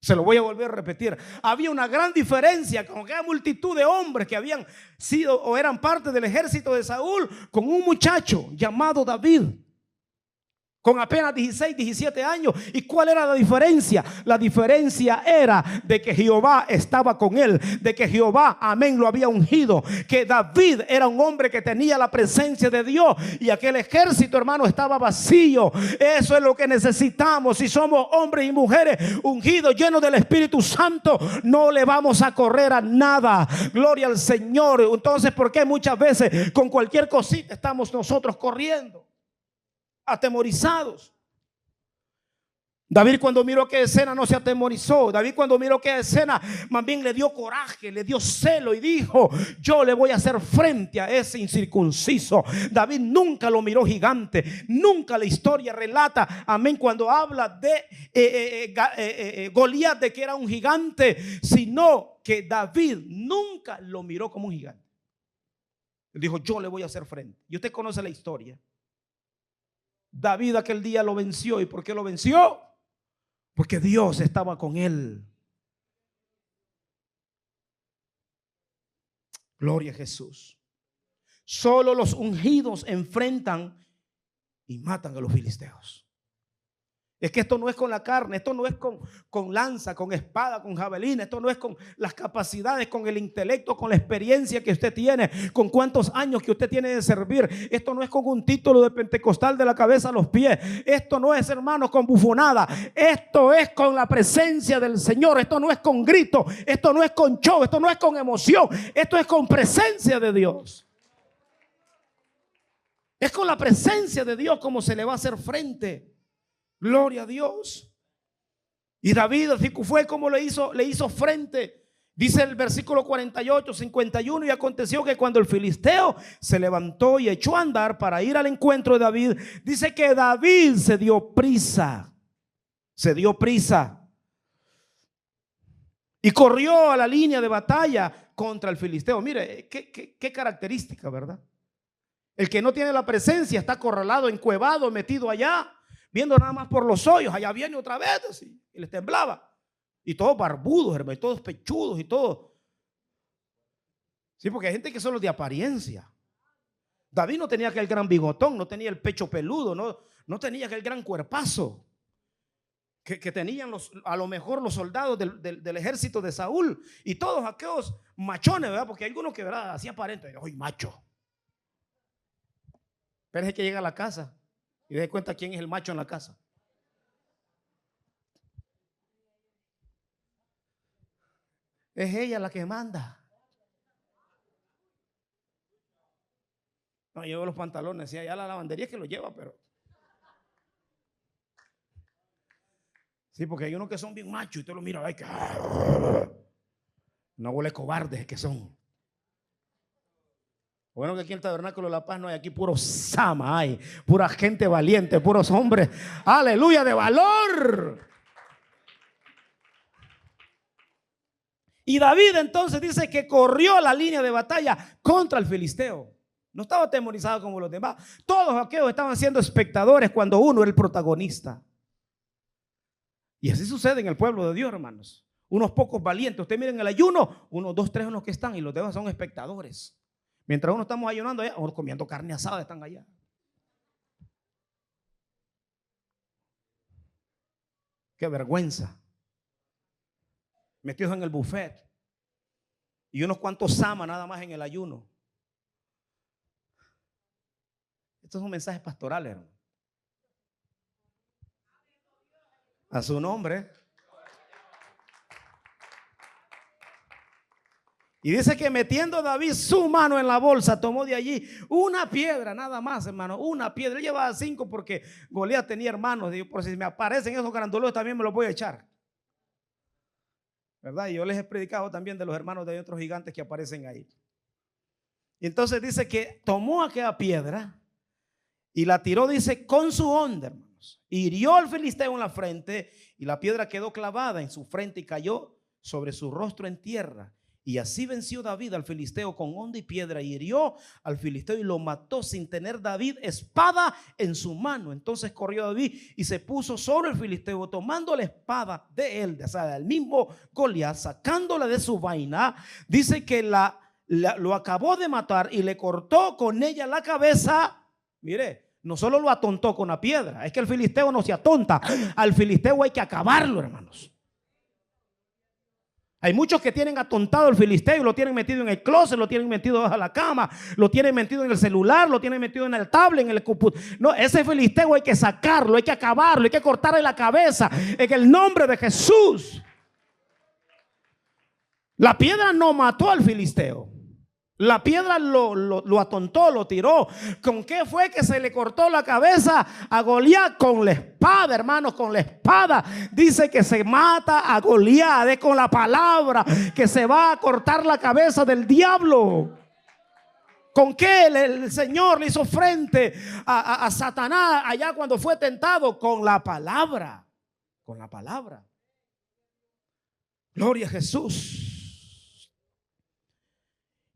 Se lo voy a volver a repetir. Había una gran diferencia con aquella multitud de hombres que habían sido o eran parte del ejército de Saúl, con un muchacho llamado David, con apenas 16, 17 años. ¿Y cuál era la diferencia? La diferencia era de que Jehová estaba con él, de que Jehová, amén, lo había ungido, que David era un hombre que tenía la presencia de Dios, y aquel ejército, hermano, estaba vacío. Eso es lo que necesitamos. Si somos hombres y mujeres ungidos, llenos del Espíritu Santo, no le vamos a correr a nada. Gloria al Señor. Entonces, ¿por qué muchas veces con cualquier cosita estamos nosotros corriendo, atemorizados? David, cuando miró aquella escena, no se atemorizó. David, cuando miró aquella escena, más bien le dio coraje, le dio celo y dijo: yo le voy a hacer frente a ese incircunciso. David nunca lo miró gigante. Nunca la historia relata, amén, cuando habla de Goliat, de que era un gigante, sino que David nunca lo miró como un gigante. Él dijo: yo le voy a hacer frente. Y usted conoce la historia. David aquel día lo venció. ¿Y por qué lo venció? Porque Dios estaba con él. Gloria a Jesús. Solo los ungidos enfrentan y matan a los filisteos. Es que esto no es con la carne, esto no es con lanza, con espada, con jabalina. Esto no es con las capacidades, con el intelecto, con la experiencia que usted tiene, con cuántos años que usted tiene de servir. Esto no es con un título de pentecostal de la cabeza a los pies. Esto no es, hermanos, con bufonada. Esto es con la presencia del Señor. Esto no es con grito, esto no es con show, esto no es con emoción. Esto es con presencia de Dios. Es con la presencia de Dios como se le va a hacer frente. Gloria a Dios. Y David así fue como le hizo frente. Dice el versículo 48, 51: y aconteció que cuando el filisteo se levantó y echó a andar para ir al encuentro de David, dice que David se dio prisa. Se dio prisa. Y corrió a la línea de batalla contra el filisteo. Mire, qué característica, ¿verdad? El que no tiene la presencia está acorralado, encuevado, metido allá, viendo nada más por los hoyos. Allá viene otra vez, así, y les temblaba. Y todos barbudos, hermano, y todos pechudos y todo. Sí, porque hay gente que son los de apariencia. David no tenía aquel gran bigotón, no tenía el pecho peludo, no no tenía aquel gran cuerpazo que tenían a lo mejor los soldados del ejército de Saúl y todos aquellos machones, ¿verdad? Porque hay algunos que, ¿verdad?, así aparentan, hoy macho. Pero es que llega a la casa y dé cuenta quién es el macho en la casa. Es ella la que manda. No, llevo los pantalones, sí, allá la lavandería es que los lleva, pero sí, porque hay unos que son bien machos y usted lo mira, ay, que no huele cobardes que son. Bueno, que aquí en el Tabernáculo de la Paz no hay, aquí puros sama, hay pura gente valiente, puros hombres, aleluya, de valor. Y David entonces dice que corrió la línea de batalla contra el filisteo. No estaba atemorizado como los demás. Todos aquellos estaban siendo espectadores cuando uno era el protagonista. Y así sucede en el pueblo de Dios, hermanos. Unos pocos valientes. Usted miren el ayuno, unos 2, 3 unos que están y los demás son espectadores. Mientras uno estamos ayunando allá, unos comiendo carne asada están allá. Qué vergüenza. Metidos en el buffet. Y unos cuantos sama nada más en el ayuno. Estos son mensajes pastorales, hermano. A su nombre. Y dice que metiendo David su mano en la bolsa, tomó de allí una piedra, nada más, hermano, una piedra. Él llevaba 5 porque Goliat tenía hermanos. Digo, por si me aparecen esos grandulones también me los voy a echar, ¿verdad? Y yo les he predicado también de los hermanos de otros gigantes que aparecen ahí. Y entonces dice que tomó aquella piedra y la tiró, dice, con su onda, hermanos. Hirió al filisteo en la frente y la piedra quedó clavada en su frente y cayó sobre su rostro en tierra. Y así venció David al filisteo con honda y piedra y hirió al filisteo y lo mató sin tener David espada en su mano. Entonces corrió David y se puso sobre el filisteo tomando la espada de él, o sea, del mismo Goliat, sacándola de su vaina. Dice que lo acabó de matar y le cortó con ella la cabeza. Mire, no solo lo atontó con la piedra, es que el filisteo no se atonta. Al filisteo hay que acabarlo, hermanos. Hay muchos que tienen atontado al filisteo y lo tienen metido en el closet, lo tienen metido bajo la cama, lo tienen metido en el celular, lo tienen metido en el tablet, en el computador. No, ese filisteo hay que sacarlo, hay que acabarlo, hay que cortarle la cabeza en el nombre de Jesús. La piedra no mató al filisteo. La piedra lo atontó, lo tiró. ¿Con qué fue que se le cortó la cabeza a Goliat? Con la espada, hermanos, con la espada. Dice que se mata a Goliat, es con la palabra que se va a cortar la cabeza del diablo. ¿Con qué el Señor le hizo frente a Satanás allá cuando fue tentado? Con la palabra. Con la palabra. Gloria a Jesús.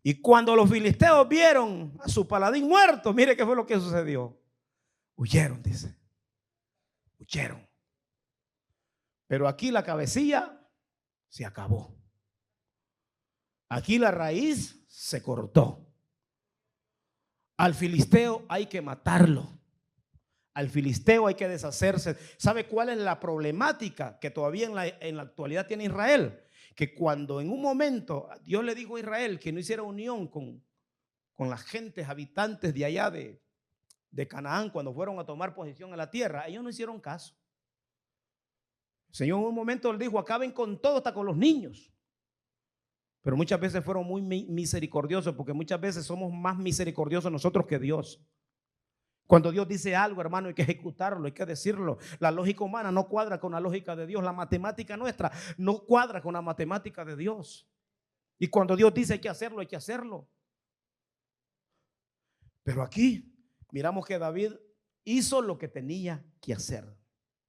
Y cuando los filisteos vieron a su paladín muerto, mire qué fue lo que sucedió. Huyeron, dice. Huyeron. Pero aquí la cabecilla se acabó. Aquí la raíz se cortó. Al filisteo hay que matarlo. Al filisteo hay que deshacerse. ¿Sabe cuál es la problemática que todavía en la actualidad tiene Israel? Que cuando en un momento Dios le dijo a Israel que no hiciera unión con las gentes habitantes de allá de Canaán cuando fueron a tomar posesión en la tierra, ellos no hicieron caso. El Señor en un momento les dijo: acaben con todo, hasta con los niños. Pero muchas veces fueron muy misericordiosos, porque muchas veces somos más misericordiosos nosotros que Dios. Cuando Dios dice algo, hermano, hay que ejecutarlo, hay que decirlo. La lógica humana no cuadra con la lógica de Dios. La matemática nuestra no cuadra con la matemática de Dios. Y cuando Dios dice hay que hacerlo, hay que hacerlo. Pero aquí miramos que David hizo lo que tenía que hacer.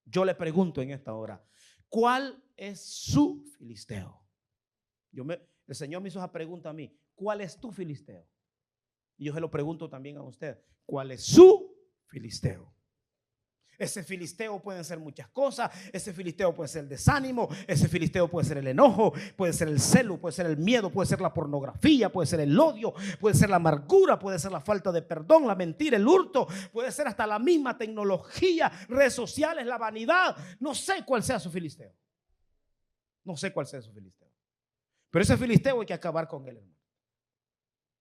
Yo le pregunto en esta hora, ¿cuál es su filisteo? El Señor me hizo esa pregunta a mí. ¿Cuál es tu filisteo? Y yo se lo pregunto también a usted. ¿Cuál es su filisteo? Ese filisteo pueden ser muchas cosas. Ese filisteo puede ser el desánimo, ese filisteo puede ser el enojo, puede ser el celo, puede ser el miedo, puede ser la pornografía, puede ser el odio, puede ser la amargura, puede ser la falta de perdón, la mentira, el hurto, puede ser hasta la misma tecnología, redes sociales, la vanidad. No sé cuál sea su filisteo. No sé cuál sea su filisteo. Pero ese filisteo hay que acabar con él, hermano.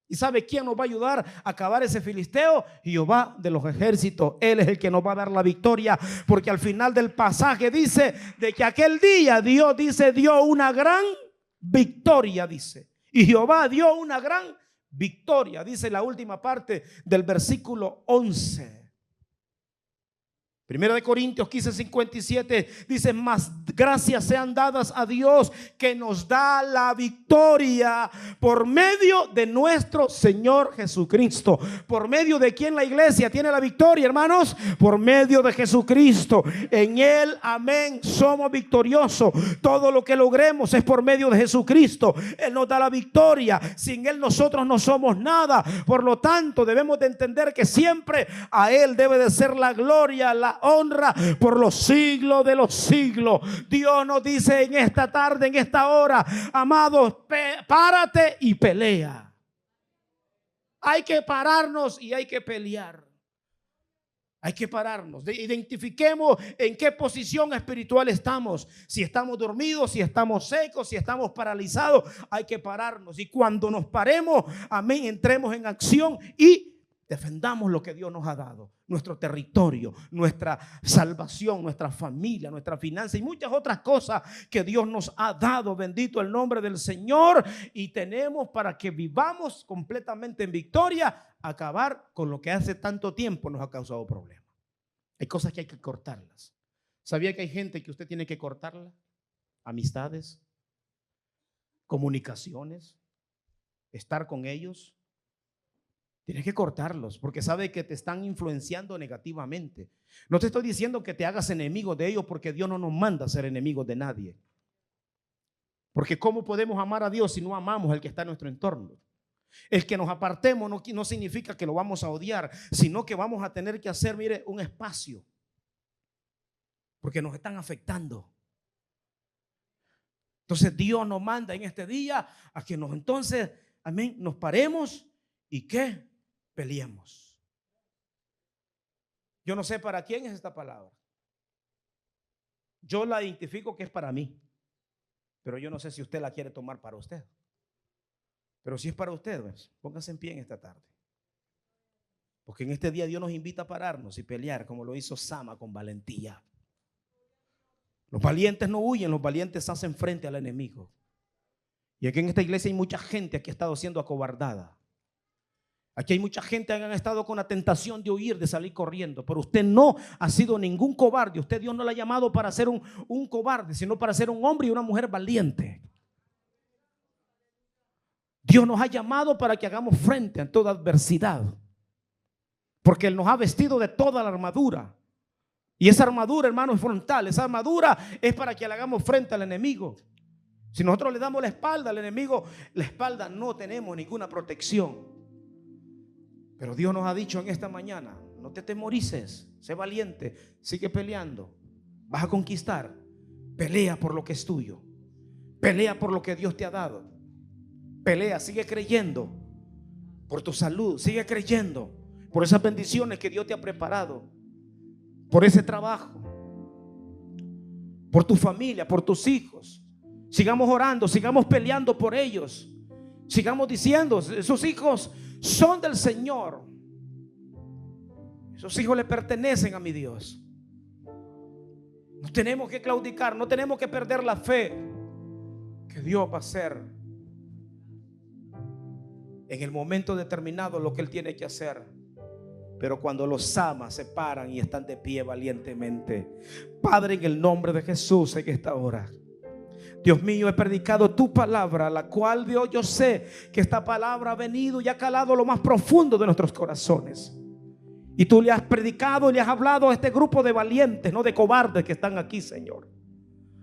¿Y sabe quién nos va a ayudar a acabar ese filisteo? Jehová de los ejércitos. Él es el que nos va a dar la victoria, porque al final del pasaje dice de que aquel día Dios dio una gran victoria, dice. Y Jehová dio una gran victoria, dice la última parte del versículo 11. Primera de Corintios 15:57 dice: mas gracias sean dadas a Dios que nos da la victoria por medio de nuestro Señor Jesucristo. ¿Por medio de quién la iglesia tiene la victoria, hermanos? Por medio de Jesucristo. En Él, amén, somos victoriosos. Todo lo que logremos es por medio de Jesucristo. Él nos da la victoria. Sin Él nosotros no somos nada. Por lo tanto, debemos de entender que siempre a Él debe de ser la gloria, la honra por los siglos de los siglos. Dios nos dice en esta tarde, en esta hora: amados, párate y pelea. Hay que pararnos y hay que pelear. Hay que pararnos. Identifiquemos en qué posición espiritual estamos. Si estamos dormidos, si estamos secos, si estamos paralizados, hay que pararnos. Y cuando nos paremos, amén, entremos en acción y defendamos lo que Dios nos ha dado, nuestro territorio, nuestra salvación, nuestra familia, nuestra finanza y muchas otras cosas que Dios nos ha dado. Bendito el nombre del Señor. Y tenemos, para que vivamos completamente en victoria, acabar con lo que hace tanto tiempo nos ha causado problemas. Hay cosas que hay que cortarlas. ¿Sabía que hay gente que usted tiene que cortarla? Amistades, comunicaciones, estar con ellos. Tienes que cortarlos porque sabe que te están influenciando negativamente. No te estoy diciendo que te hagas enemigo de ellos, porque Dios no nos manda a ser enemigos de nadie. Porque ¿cómo podemos amar a Dios si no amamos al que está en nuestro entorno? El que nos apartemos no significa que lo vamos a odiar, sino que vamos a tener que hacer, mire, un espacio, porque nos están afectando. Entonces Dios nos manda en este día a que entonces, amén, nos paremos y ¿qué? Peleemos. Yo no sé para quién es esta palabra. Yo la identifico que es para mí, pero yo no sé si usted la quiere tomar para usted. Pero si es para usted, pues, póngase en pie en esta tarde, porque en este día Dios nos invita a pararnos y pelear como lo hizo Sama, con valentía. Los valientes no huyen, los valientes hacen frente al enemigo. Y aquí en esta iglesia hay mucha gente que ha estado siendo acobardada. Aquí hay mucha gente que han estado con la tentación de huir, de salir corriendo. Pero usted no ha sido ningún cobarde. Usted, Dios no le ha llamado para ser un cobarde, sino para ser un hombre y una mujer valiente. Dios nos ha llamado para que hagamos frente a toda adversidad, porque Él nos ha vestido de toda la armadura. Y esa armadura, hermano, es frontal. Esa armadura es para que le hagamos frente al enemigo. Si nosotros le damos la espalda al enemigo, la espalda, no tenemos ninguna protección. Pero Dios nos ha dicho en esta mañana: no te atemorices, sé valiente, sigue peleando, vas a conquistar. Pelea por lo que es tuyo, pelea por lo que Dios te ha dado, pelea, sigue creyendo por tu salud, sigue creyendo por esas bendiciones que Dios te ha preparado, por ese trabajo, por tu familia, por tus hijos. Sigamos orando, sigamos peleando por ellos, sigamos diciendo: esos hijos son del Señor, esos hijos le pertenecen a mi Dios. No tenemos que claudicar, no tenemos que perder la fe que Dios va a hacer en el momento determinado lo que Él tiene que hacer. Pero cuando los ama, se paran y están de pie valientemente. Padre, en el nombre de Jesús, en esta hora, Dios mío, he predicado tu palabra, la cual, Dios, yo sé que esta palabra ha venido y ha calado lo más profundo de nuestros corazones. Y tú le has predicado y le has hablado a este grupo de valientes, no de cobardes que están aquí, Señor.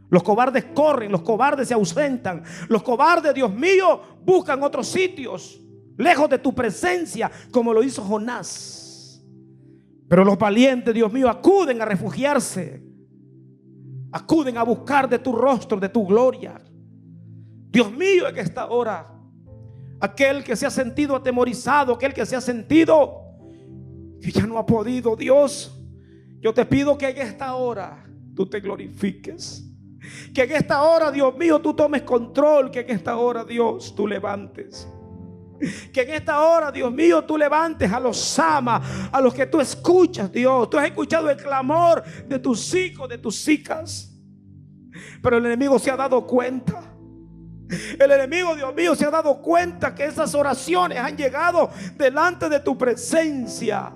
Los cobardes corren, los cobardes se ausentan, los cobardes, Dios mío, buscan otros sitios lejos de tu presencia, como lo hizo Jonás. Pero los valientes, Dios mío, acuden a refugiarse, acuden a buscar de tu rostro, de tu gloria. Dios mío, en esta hora, aquel que se ha sentido atemorizado, aquel que se ha sentido que ya no ha podido, Dios, yo te pido que en esta hora tú te glorifiques, que en esta hora, Dios mío, tú tomes control, que en esta hora, Dios, tú levantes, que en esta hora, Dios mío, tú levantes a los amas, a los que tú escuchas, Dios. Tú has escuchado el clamor de tus hijos, de tus hijas, pero el enemigo se ha dado cuenta. El enemigo, Dios mío, se ha dado cuenta que esas oraciones han llegado delante de tu presencia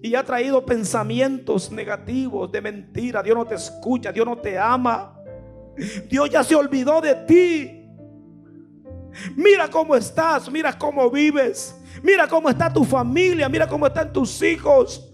y ha traído pensamientos negativos de mentira. Dios no te escucha, Dios no te ama, Dios ya se olvidó de ti. Mira cómo estás, mira cómo vives, mira cómo está tu familia, mira cómo están tus hijos.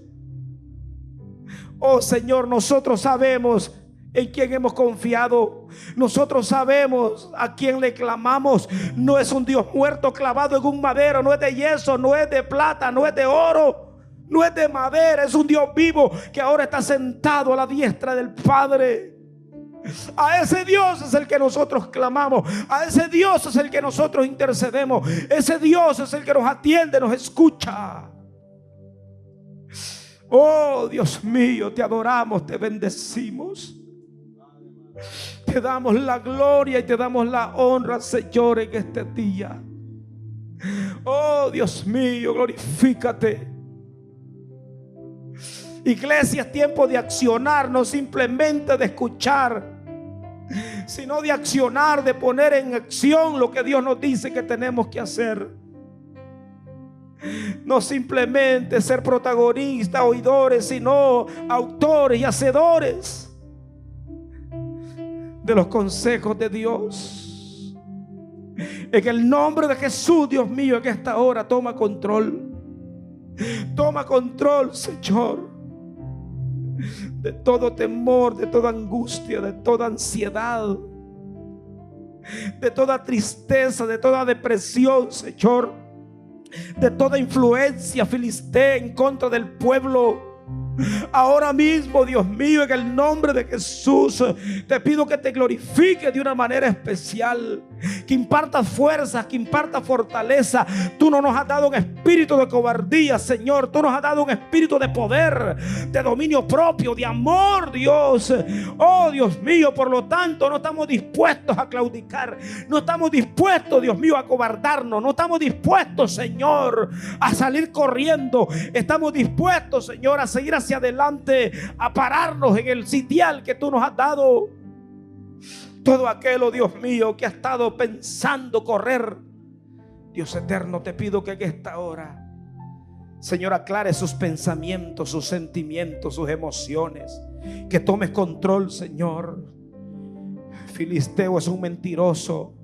Oh Señor, nosotros sabemos en quién hemos confiado. Nosotros sabemos a quién le clamamos. No es un Dios muerto clavado en un madero, no es de yeso, no es de plata, no es de oro, no es de madera. Es un Dios vivo que ahora está sentado a la diestra del Padre. A ese Dios es el que nosotros clamamos, a ese Dios es el que nosotros intercedemos, ese Dios es el que nos atiende, nos escucha. Oh Dios mío, te adoramos, te bendecimos, te damos la gloria y te damos la honra, Señor, en este día. Oh Dios mío, glorifícate. Iglesia, es tiempo de accionar, no simplemente de escuchar, sino de accionar, de poner en acción lo que Dios nos dice que tenemos que hacer. No simplemente ser protagonistas, oidores, sino autores y hacedores de los consejos de Dios. En el nombre de Jesús, Dios mío, en esta hora toma control. Toma control, Señor, de todo temor, de toda angustia, de toda ansiedad, de toda tristeza, de toda depresión, Señor, de toda influencia filistea en contra del pueblo. Ahora mismo, Dios mío, en el nombre de Jesús, te pido que te glorifiques de una manera especial, que impartas fuerzas, que impartas fortaleza. Tú no nos has dado un espíritu de cobardía, Señor. Tú nos has dado un espíritu de poder, de dominio propio, de amor, Dios. Oh, Dios mío, por lo tanto, no estamos dispuestos a claudicar. No estamos dispuestos, Dios mío, a cobardarnos. No estamos dispuestos, Señor, a salir corriendo. Estamos dispuestos, Señor, a seguir hacia adelante, a pararnos en el sitial que tú nos has dado. Todo aquel, oh Dios mío, que ha estado pensando correr, Dios eterno, te pido que en esta hora, Señor, aclare sus pensamientos, sus sentimientos, sus emociones, que tomes control, Señor. Filisteo es un mentiroso.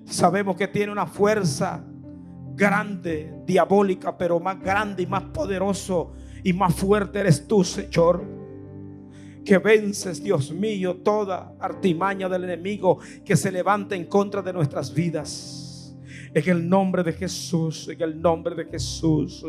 Sabemos que tiene una fuerza grande, diabólica, pero más grande y más poderoso y más fuerte eres tú, Señor, que vences, Dios mío, toda artimaña del enemigo que se levanta en contra de nuestras vidas. En el nombre de Jesús, en el nombre de Jesús.